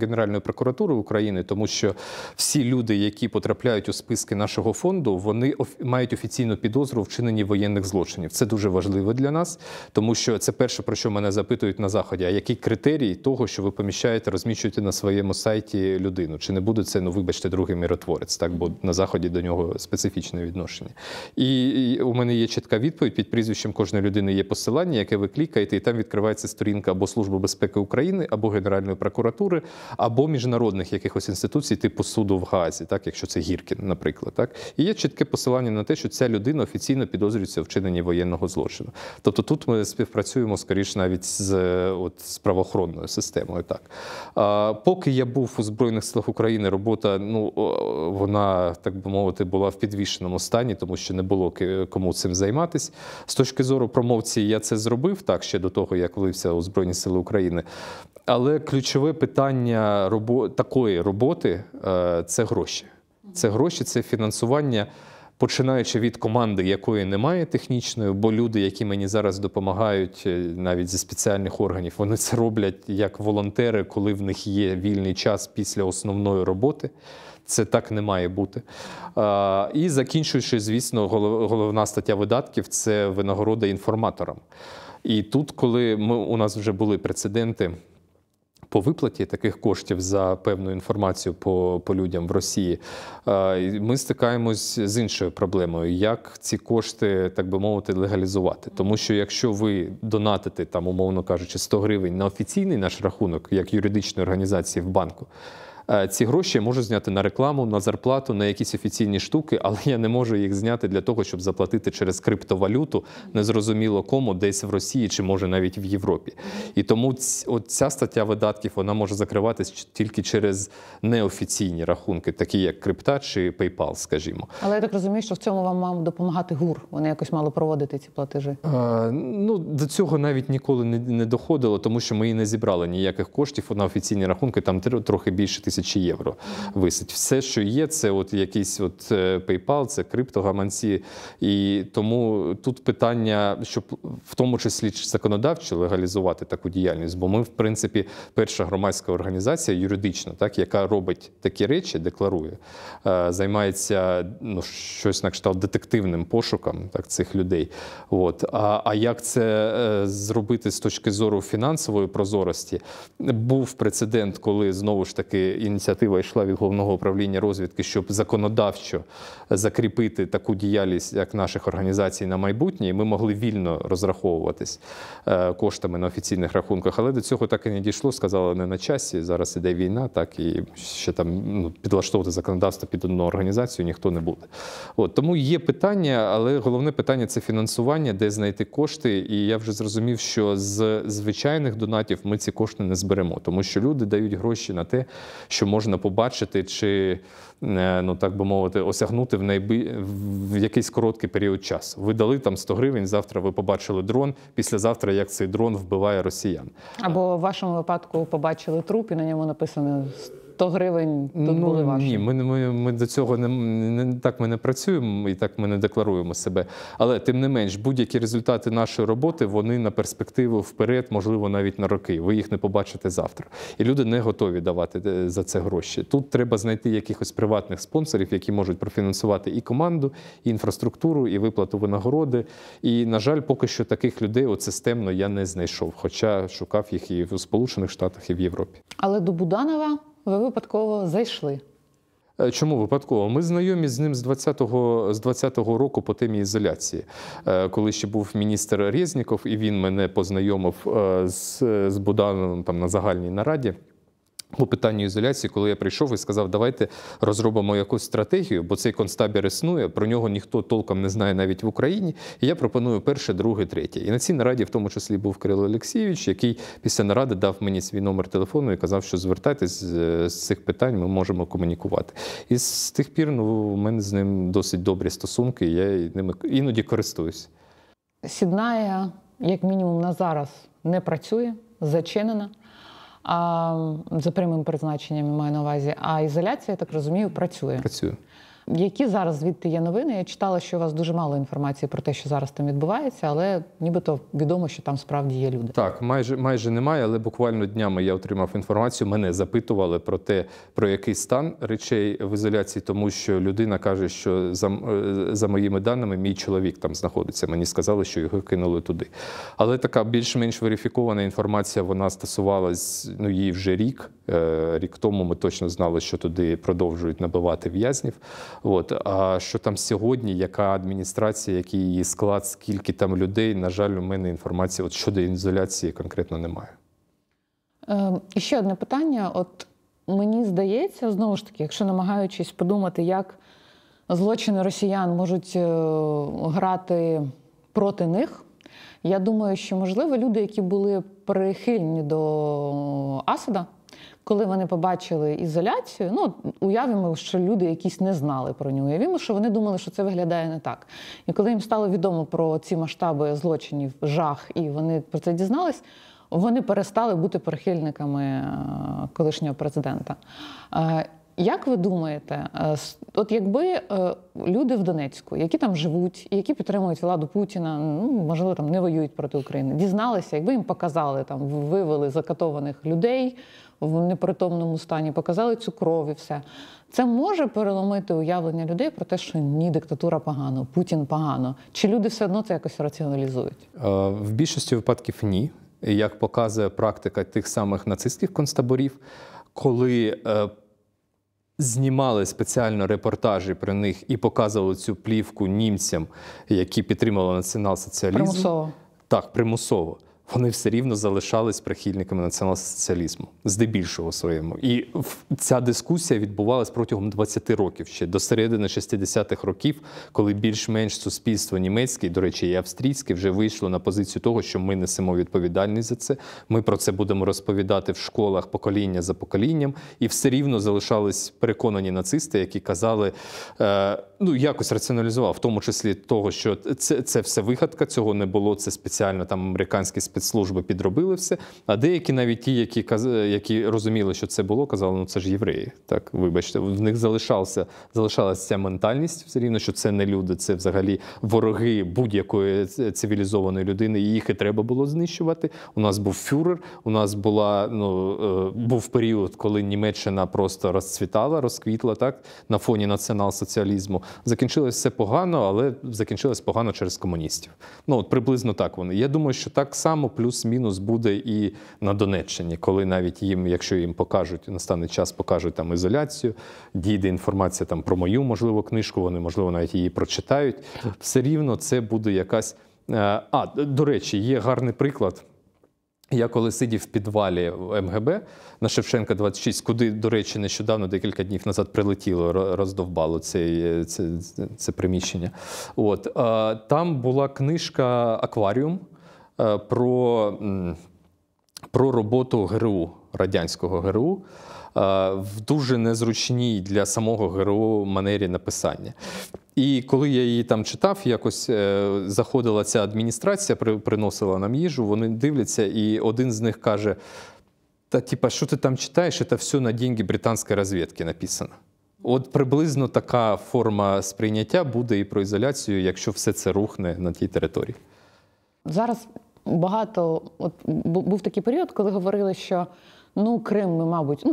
Генеральної прокуратури України, тому що всі люди, які потрапляють у списки нашого фонду, вони мають офіційну підозру у вчиненні воєнних злочинів. Це дуже важливо для нас, тому що це перше, про що мене запитують на Заході. А який критерій того, що ви поміщаєте, розміщуєте на своєму сайті людину? Чи не буде це, вибачте, другий миротворець, так? Бо на Заході до нього специфічне відношення. І у мене є чітка відповідь, під прізвищем кожної людини є посилання, яке ви клікаєте, і там відкривається сторінка або Служби безпеки України, або Генеральної прокуратури, або міжнародних якихось інституцій, типу суду в Гаазі, так, якщо це Гіркін, наприклад. Так. І є чітке посилання на те, що ця людина офіційно підозрюється в вчиненні воєнного злочину. Тобто тут ми співпрацюємо, скоріш, навіть з правоохоронною системою. Так. Поки я був у Збройних силах України, робота, вона, так би мовити, була в підвішеному стані, тому що не було кому цим займатися. З точки зору промоції я це зробив, так, ще до того, як влився у Збройні Сили України. Але ключове питання такої роботи – це гроші. Це гроші, це фінансування, починаючи від команди, якої немає технічної, бо люди, які мені зараз допомагають, навіть зі спеціальних органів, вони це роблять як волонтери, коли в них є вільний час після основної роботи. Це так не має бути. І закінчуючи, звісно, головна стаття видатків – це винагорода інформаторам. І тут, коли у нас вже були прецеденти по виплаті таких коштів за певну інформацію по людям в Росії, ми стикаємось з іншою проблемою, як ці кошти, так би мовити, легалізувати. Тому що якщо ви донатите, там, умовно кажучи, 100 гривень на офіційний наш рахунок, як юридичної організації в банку, ці гроші я можу зняти на рекламу, на зарплату, на якісь офіційні штуки, але я не можу їх зняти для того, щоб заплатити через криптовалюту, незрозуміло кому, десь в Росії чи, може, навіть в Європі. І тому ця стаття видатків, вона може закриватись тільки через неофіційні рахунки, такі як крипта чи PayPal, скажімо. Але я так розумію, що в цьому вам мав допомагати ГУР. Вони якось мали проводити ці платежі. До цього навіть ніколи не доходило, тому що ми і не зібрали ніяких коштів на офіційні рахунки, там трохи більше 1000 євро висить. Все, що є, це якийсь PayPal, це криптогаманці. І тому тут питання, щоб в тому числі законодавчо легалізувати таку діяльність, бо ми, в принципі, перша громадська організація юридична, так, яка робить такі речі, декларує, займається щось на кшталт детективним пошуком цих людей. А як це зробити з точки зору фінансової прозорості? Був прецедент, коли, знову ж таки, ініціатива йшла від Головного управління розвідки, щоб законодавчо закріпити таку діяльність, як наших організацій, на майбутнє, і ми могли вільно розраховуватись коштами на офіційних рахунках. Але до цього так і не дійшло, сказали, не на часі, зараз іде війна, так, і ще там підлаштовувати законодавство під одну організацію ніхто не буде. Тому є питання, але головне питання – це фінансування, де знайти кошти, і я вже зрозумів, що з звичайних донатів ми ці кошти не зберемо, тому що люди дають гроші на те, що можна побачити чи, так би мовити, осягнути в якийсь короткий період часу. Ви дали там 100 гривень, завтра ви побачили дрон, післязавтра, як цей дрон вбиває росіян. Або в вашому випадку побачили труп і на ньому написано 100 гривень тут були ваші. Ні, ми до цього так ми не працюємо і так ми не декларуємо себе. Але тим не менш, будь-які результати нашої роботи, вони на перспективу вперед, можливо, навіть на роки. Ви їх не побачите завтра. І люди не готові давати за це гроші. Тут треба знайти якихось приватних спонсорів, які можуть профінансувати і команду, і інфраструктуру, і виплату винагороди. І, на жаль, поки що таких людей системно я не знайшов, хоча шукав їх і в Сполучених Штатах, і в Європі. Але до Буданова ви випадково зайшли. Чому випадково? Ми знайомі з ним з 20-го року по темі ізоляції. Коли ще був міністр Резніков, і він мене познайомив з Будановим там на загальній нараді. по питанню ізоляції, коли я прийшов і сказав, давайте розробимо якусь стратегію, бо цей концтабір існує, про нього ніхто толком не знає навіть в Україні, і я пропоную перше, друге, третє. І на цій нараді в тому числі був Кирило Олексійович, який після наради дав мені свій номер телефону і казав, що звертайтесь з цих питань, ми можемо комунікувати. І з тих пір у мене з ним досить добрі стосунки, і я ними іноді користуюсь. Сіднає, як мінімум, на зараз не працює, зачинена. За прямим призначенням, я маю на увазі. А ізоляція, я так розумію, працює. Працює. Які зараз звідти є новини? Я читала, що у вас дуже мало інформації про те, що зараз там відбувається, але нібито відомо, що там справді є люди. Так, майже немає, але буквально днями я отримав інформацію, мене запитували про те, про який стан речей в ізоляції, тому що людина каже, що за моїми даними, мій чоловік там знаходиться. Мені сказали, що його кинули туди. Але така більш-менш верифікована інформація, вона стосувалась, їй вже рік. Рік тому ми точно знали, що туди продовжують набивати в'язнів. А що там сьогодні, яка адміністрація, який її склад, скільки там людей, на жаль, у мене інформації щодо ізоляції конкретно немає. І ще одне питання. Мені здається, знову ж таки, якщо намагаючись подумати, як злочини росіян можуть грати проти них, я думаю, що, можливо, люди, які були прихильні до Асада, коли вони побачили ізоляцію, уявимо, що люди якісь не знали про нього, уявимо, що вони думали, що це виглядає не так. І коли їм стало відомо про ці масштаби злочинів, жах, і вони про це дізнались, вони перестали бути прихильниками колишнього президента. Як ви думаєте, якби люди в Донецьку, які там живуть, і які підтримують владу Путіна, можливо, там не воюють проти України, дізналися, якби їм показали, там, вивели закатованих людей в непритомному стані, показали цю кров і все, це може переломити уявлення людей про те, що ні, диктатура погано, Путін погано? Чи люди все одно це якось раціоналізують? В більшості випадків ні. Як показує практика тих самих нацистських концтаборів, коли знімали спеціально репортажі про них і показували цю плівку німцям, які підтримували націонал-соціалізм. Примусово. Так, примусово. Вони все рівно залишались прихильниками націонал-соціалізму, здебільшого своєму. І ця дискусія відбувалась протягом 20 років, ще до середини 60-х років, коли більш-менш суспільство німецьке, до речі, і австрійське, вже вийшло на позицію того, що ми несемо відповідальність за це, ми про це будемо розповідати в школах покоління за поколінням, і все рівно залишались переконані нацисти, які казали, якось раціоналізував, в тому числі того, що це все вигадка, цього не було, це спеціально там американські спецслужби підробили все, а деякі навіть ті, які розуміли, що це було, казали, це ж євреї. Так, вибачте, в них залишалася ця ментальність все рівно, що це не люди, це взагалі вороги будь-якої цивілізованої людини, і їх і треба було знищувати. У нас був фюрер, у нас був період, коли Німеччина просто розцвітала, розквітла, так, на фоні націонал-соціалізму. Закінчилось все погано, але закінчилось погано через комуністів. Приблизно так вони. Я думаю, що так само плюс-мінус буде і на Донеччині, коли навіть їм, якщо їм покажуть, настане час, покажуть там ізоляцію, дійде інформація там про мою, можливо, книжку, вони, можливо, навіть її прочитають, все рівно це буде якась... До речі, є гарний приклад. Я коли сидів в підвалі в МГБ на Шевченка 26, куди, до речі, нещодавно, декілька днів назад прилетіло, роздовбало це приміщення. Там була книжка «Акваріум» про роботу ГРУ, радянського ГРУ, в дуже незручній для самого ГРУ манері написання. І коли я її там читав, якось заходила ця адміністрація, приносила нам їжу, вони дивляться, і один з них каже, що ти там читаєш, це все на деньги британської розвідки написано. Приблизно така форма сприйняття буде і про ізоляцію, якщо все це рухне на тій території. Зараз багато, був такий період, коли говорили, що Крим ми, мабуть,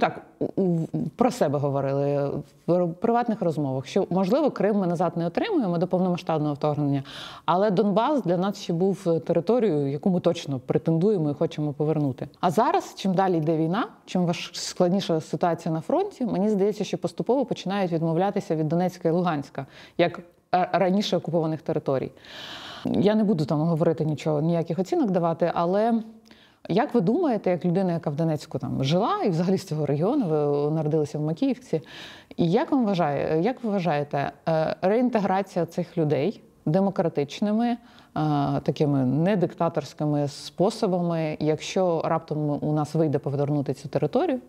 про себе говорили в приватних розмовах, що, можливо, Крим ми назад не отримуємо до повномасштабного вторгнення, але Донбас для нас ще був територією, яку ми точно претендуємо і хочемо повернути. А зараз, чим далі йде війна, чим складніша ситуація на фронті, мені здається, що поступово починають відмовлятися від Донецька і Луганська, як раніше окупованих територій. Я не буду там говорити ніяких оцінок давати, але Як ви думаєте, як людина, яка в Донецьку там жила і взагалі з цього регіону, ви народилися в Макіївці, і як ви вважаєте, реінтеграція цих людей демократичними, такими недиктаторськими способами, якщо раптом у нас вийде повернути цю територію,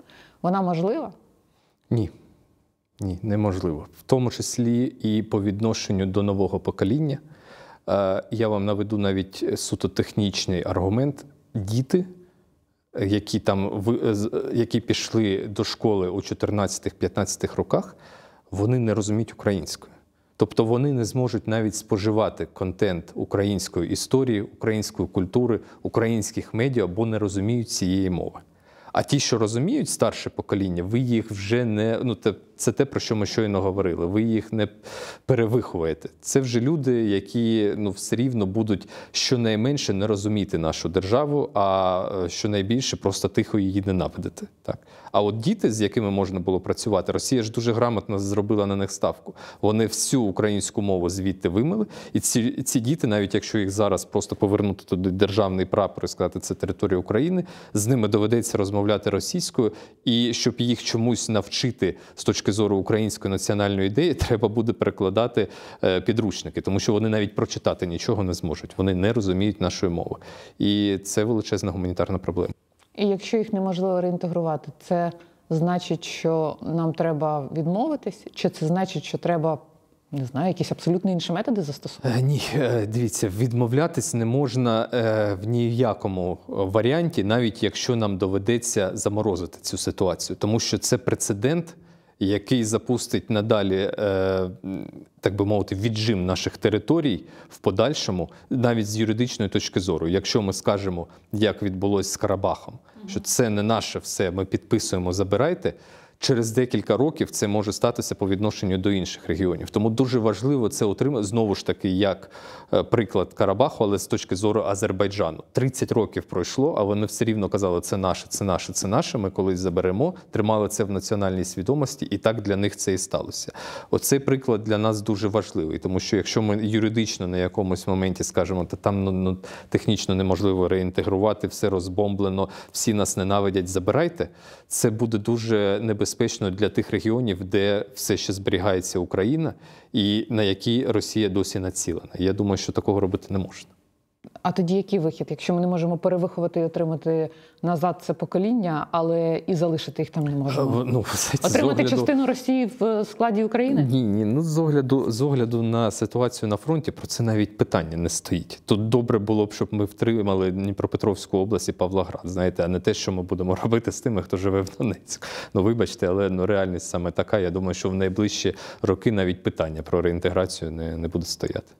вона можлива? Ні. Ні, неможливо. В тому числі і по відношенню до нового покоління. Я вам наведу навіть суто технічний аргумент. Діти, які пішли до школи у 14-15 роках, вони не розуміють українською. Тобто вони не зможуть навіть споживати контент української історії, української культури, українських медіа, бо не розуміють цієї мови. А ті, що розуміють, старше покоління, ви їх вже не... Це те, про що ми щойно говорили. Ви їх не перевиховуєте. Це вже люди, які все рівно будуть щонайменше не розуміти нашу державу, а щонайбільше просто тихо її ненавидити. Так? А от діти, з якими можна було працювати, Росія ж дуже грамотно зробила на них ставку. Вони всю українську мову звідти вимили. І ці діти, навіть якщо їх зараз просто повернути туди державний прапор і сказати, це територія України, з ними доведеться розмовляти російською. І щоб їх чомусь навчити з точки зору української національної ідеї, треба буде перекладати підручники, тому що вони навіть прочитати нічого не зможуть. Вони не розуміють нашої мови. І це величезна гуманітарна проблема. І якщо їх неможливо реінтегрувати, це значить, що нам треба відмовитись? Чи це значить, що треба, не знаю, якісь абсолютно інші методи застосувати? Ні, дивіться, відмовлятись не можна в ніякому варіанті, навіть якщо нам доведеться заморозити цю ситуацію. Тому що це прецедент, який запустить надалі, так би мовити, віджим наших територій в подальшому, навіть з юридичної точки зору. Якщо ми скажемо, як відбулося з Карабахом, що це не наше все, ми підписуємо, забирайте, через декілька років це може статися по відношенню до інших регіонів. Тому дуже важливо це отримати, знову ж таки, як приклад Карабаху, але з точки зору Азербайджану. 30 років пройшло, а вони все рівно казали, це наше, це наше, це наше, ми колись заберемо, тримали це в національній свідомості, і так для них це і сталося. Оцей приклад для нас дуже важливий, тому що якщо ми юридично на якомусь моменті скажемо, то там технічно неможливо реінтегрувати, все розбомблено, всі нас ненавидять, забирайте, це буде дуже небезпечно для тих регіонів, де все ще зберігається Україна і на які Росія досі націлена. Я думаю, що такого робити не можна. А тоді який вихід? Якщо ми не можемо перевиховати і отримати назад це покоління, але і залишити їх там не можемо? Отримати частину Росії в складі України? Ні. З огляду на ситуацію на фронті про це навіть питання не стоїть. Тут добре було б, щоб ми втримали Дніпропетровську область і Павлоград, знаєте, а не те, що ми будемо робити з тими, хто живе в Донецьку. Вибачте, але реальність саме така. Я думаю, що в найближчі роки навіть питання про реінтеграцію не буде стояти.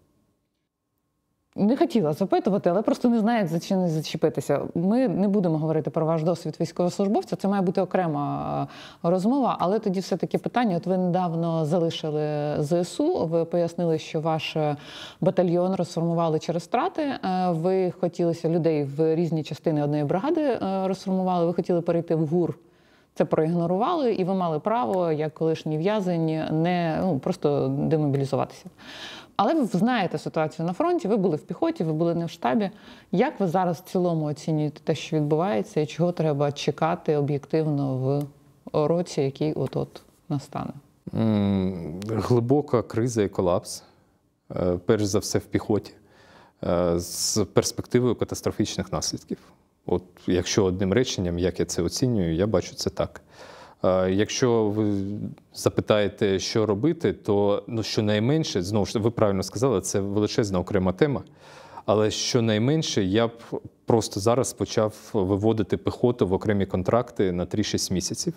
Не хотіла запитувати, але просто не знаю, як за чим зачепитися. Ми не будемо говорити про ваш досвід військовослужбовця, це має бути окрема розмова, але тоді все-таки питання. От ви недавно залишили ЗСУ, ви пояснили, що ваш батальйон розформували через втрати, ви хотілося людей в різні частини одної бригади розформували, ви хотіли перейти в ГУР. Це проігнорували, і ви мали право, як колишній в'язень, просто демобілізуватися. Але ви знаєте ситуацію на фронті, ви були в піхоті, ви були не в штабі. Як ви зараз в цілому оцінюєте те, що відбувається, і чого треба чекати об'єктивно в році, який от-от настане? Глибока криза і колапс, перш за все в піхоті, з перспективою катастрофічних наслідків. От якщо одним реченням, як я це оцінюю, я бачу це так. Якщо ви запитаєте, що робити, то щонайменше, знову ж ви правильно сказали, це величезна окрема тема, але щонайменше я б просто зараз почав виводити піхоту в окремі контракти на 3-6 місяців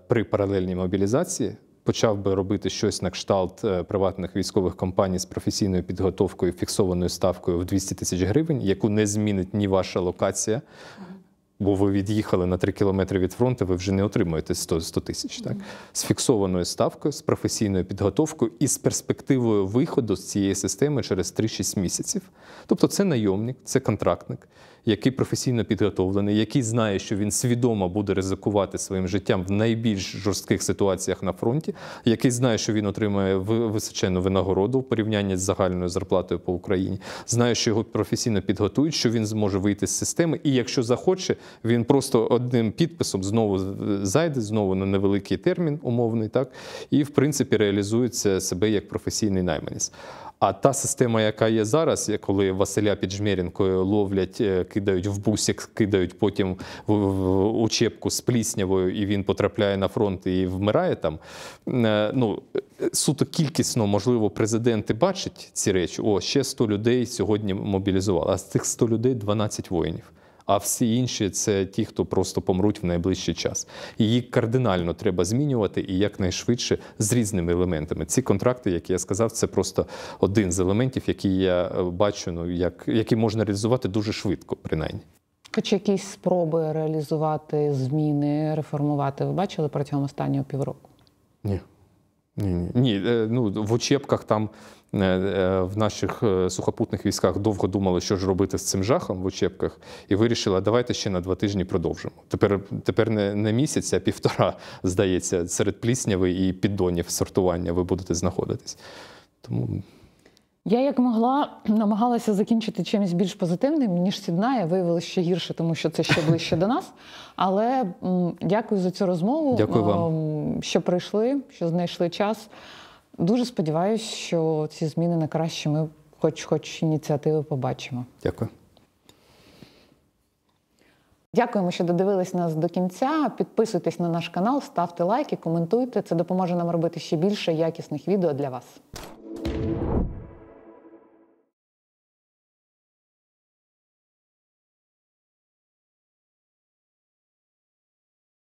при паралельній мобілізації. Почав би робити щось на кшталт приватних військових компаній з професійною підготовкою, фіксованою ставкою в 200 тисяч гривень, яку не змінить ні ваша локація, Бо ви від'їхали на 3 кілометри від фронту, ви вже не отримуєте 100 тисяч. Так? З фіксованою ставкою, з професійною підготовкою і з перспективою виходу з цієї системи через 3-6 місяців. Тобто це найомник, це контрактник, який професійно підготовлений, який знає, що він свідомо буде ризикувати своїм життям в найбільш жорстких ситуаціях на фронті, який знає, що він отримає височенну винагороду в порівнянні з загальною зарплатою по Україні, знає, що його професійно підготують, що він зможе вийти з системи, і якщо захоче, він просто одним підписом знову зайде, знову на невеликий термін умовний, так, і в принципі реалізується себе як професійний найманець. А та система, яка є зараз, коли Василя під Жмеринкою ловлять, кидають в бусик, кидають потім в учебку з пліснявою, і він потрапляє на фронт і вмирає там, ну, суто кількісно, можливо, президенти бачать ці речі. О, ще 100 людей сьогодні мобілізували, а з цих 100 людей 12 воїнів. А всі інші – це ті, хто просто помруть в найближчий час. Її кардинально треба змінювати і якнайшвидше з різними елементами. Ці контракти, як я сказав, це просто один з елементів, який я бачу, ну, який можна реалізувати дуже швидко, принаймні. Хоч якісь спроби реалізувати зміни, реформувати ви бачили протягом останнього півроку? Ні. Ні. Ну, в учебках там в наших сухопутних військах довго думали, що ж робити з цим жахом в учебках, і вирішили, давайте ще на 2 тижні продовжимо. Тепер не місяць, а 1,5, здається, серед плісняви і піддонів сортування ви будете знаходитись. Тому... Я, як могла, намагалася закінчити чимось більш позитивним, ніж Сіднає. Виявилося ще гірше, тому що це ще ближче до нас. Але дякую за цю розмову. Дякую вам. Що прийшли, що знайшли час. Дуже сподіваюся, що ці зміни на краще ми хоч ініціативи побачимо. Дякую. Дякуємо, що додивились нас до кінця. Підписуйтесь на наш канал, ставте лайки, коментуйте. Це допоможе нам робити ще більше якісних відео для вас.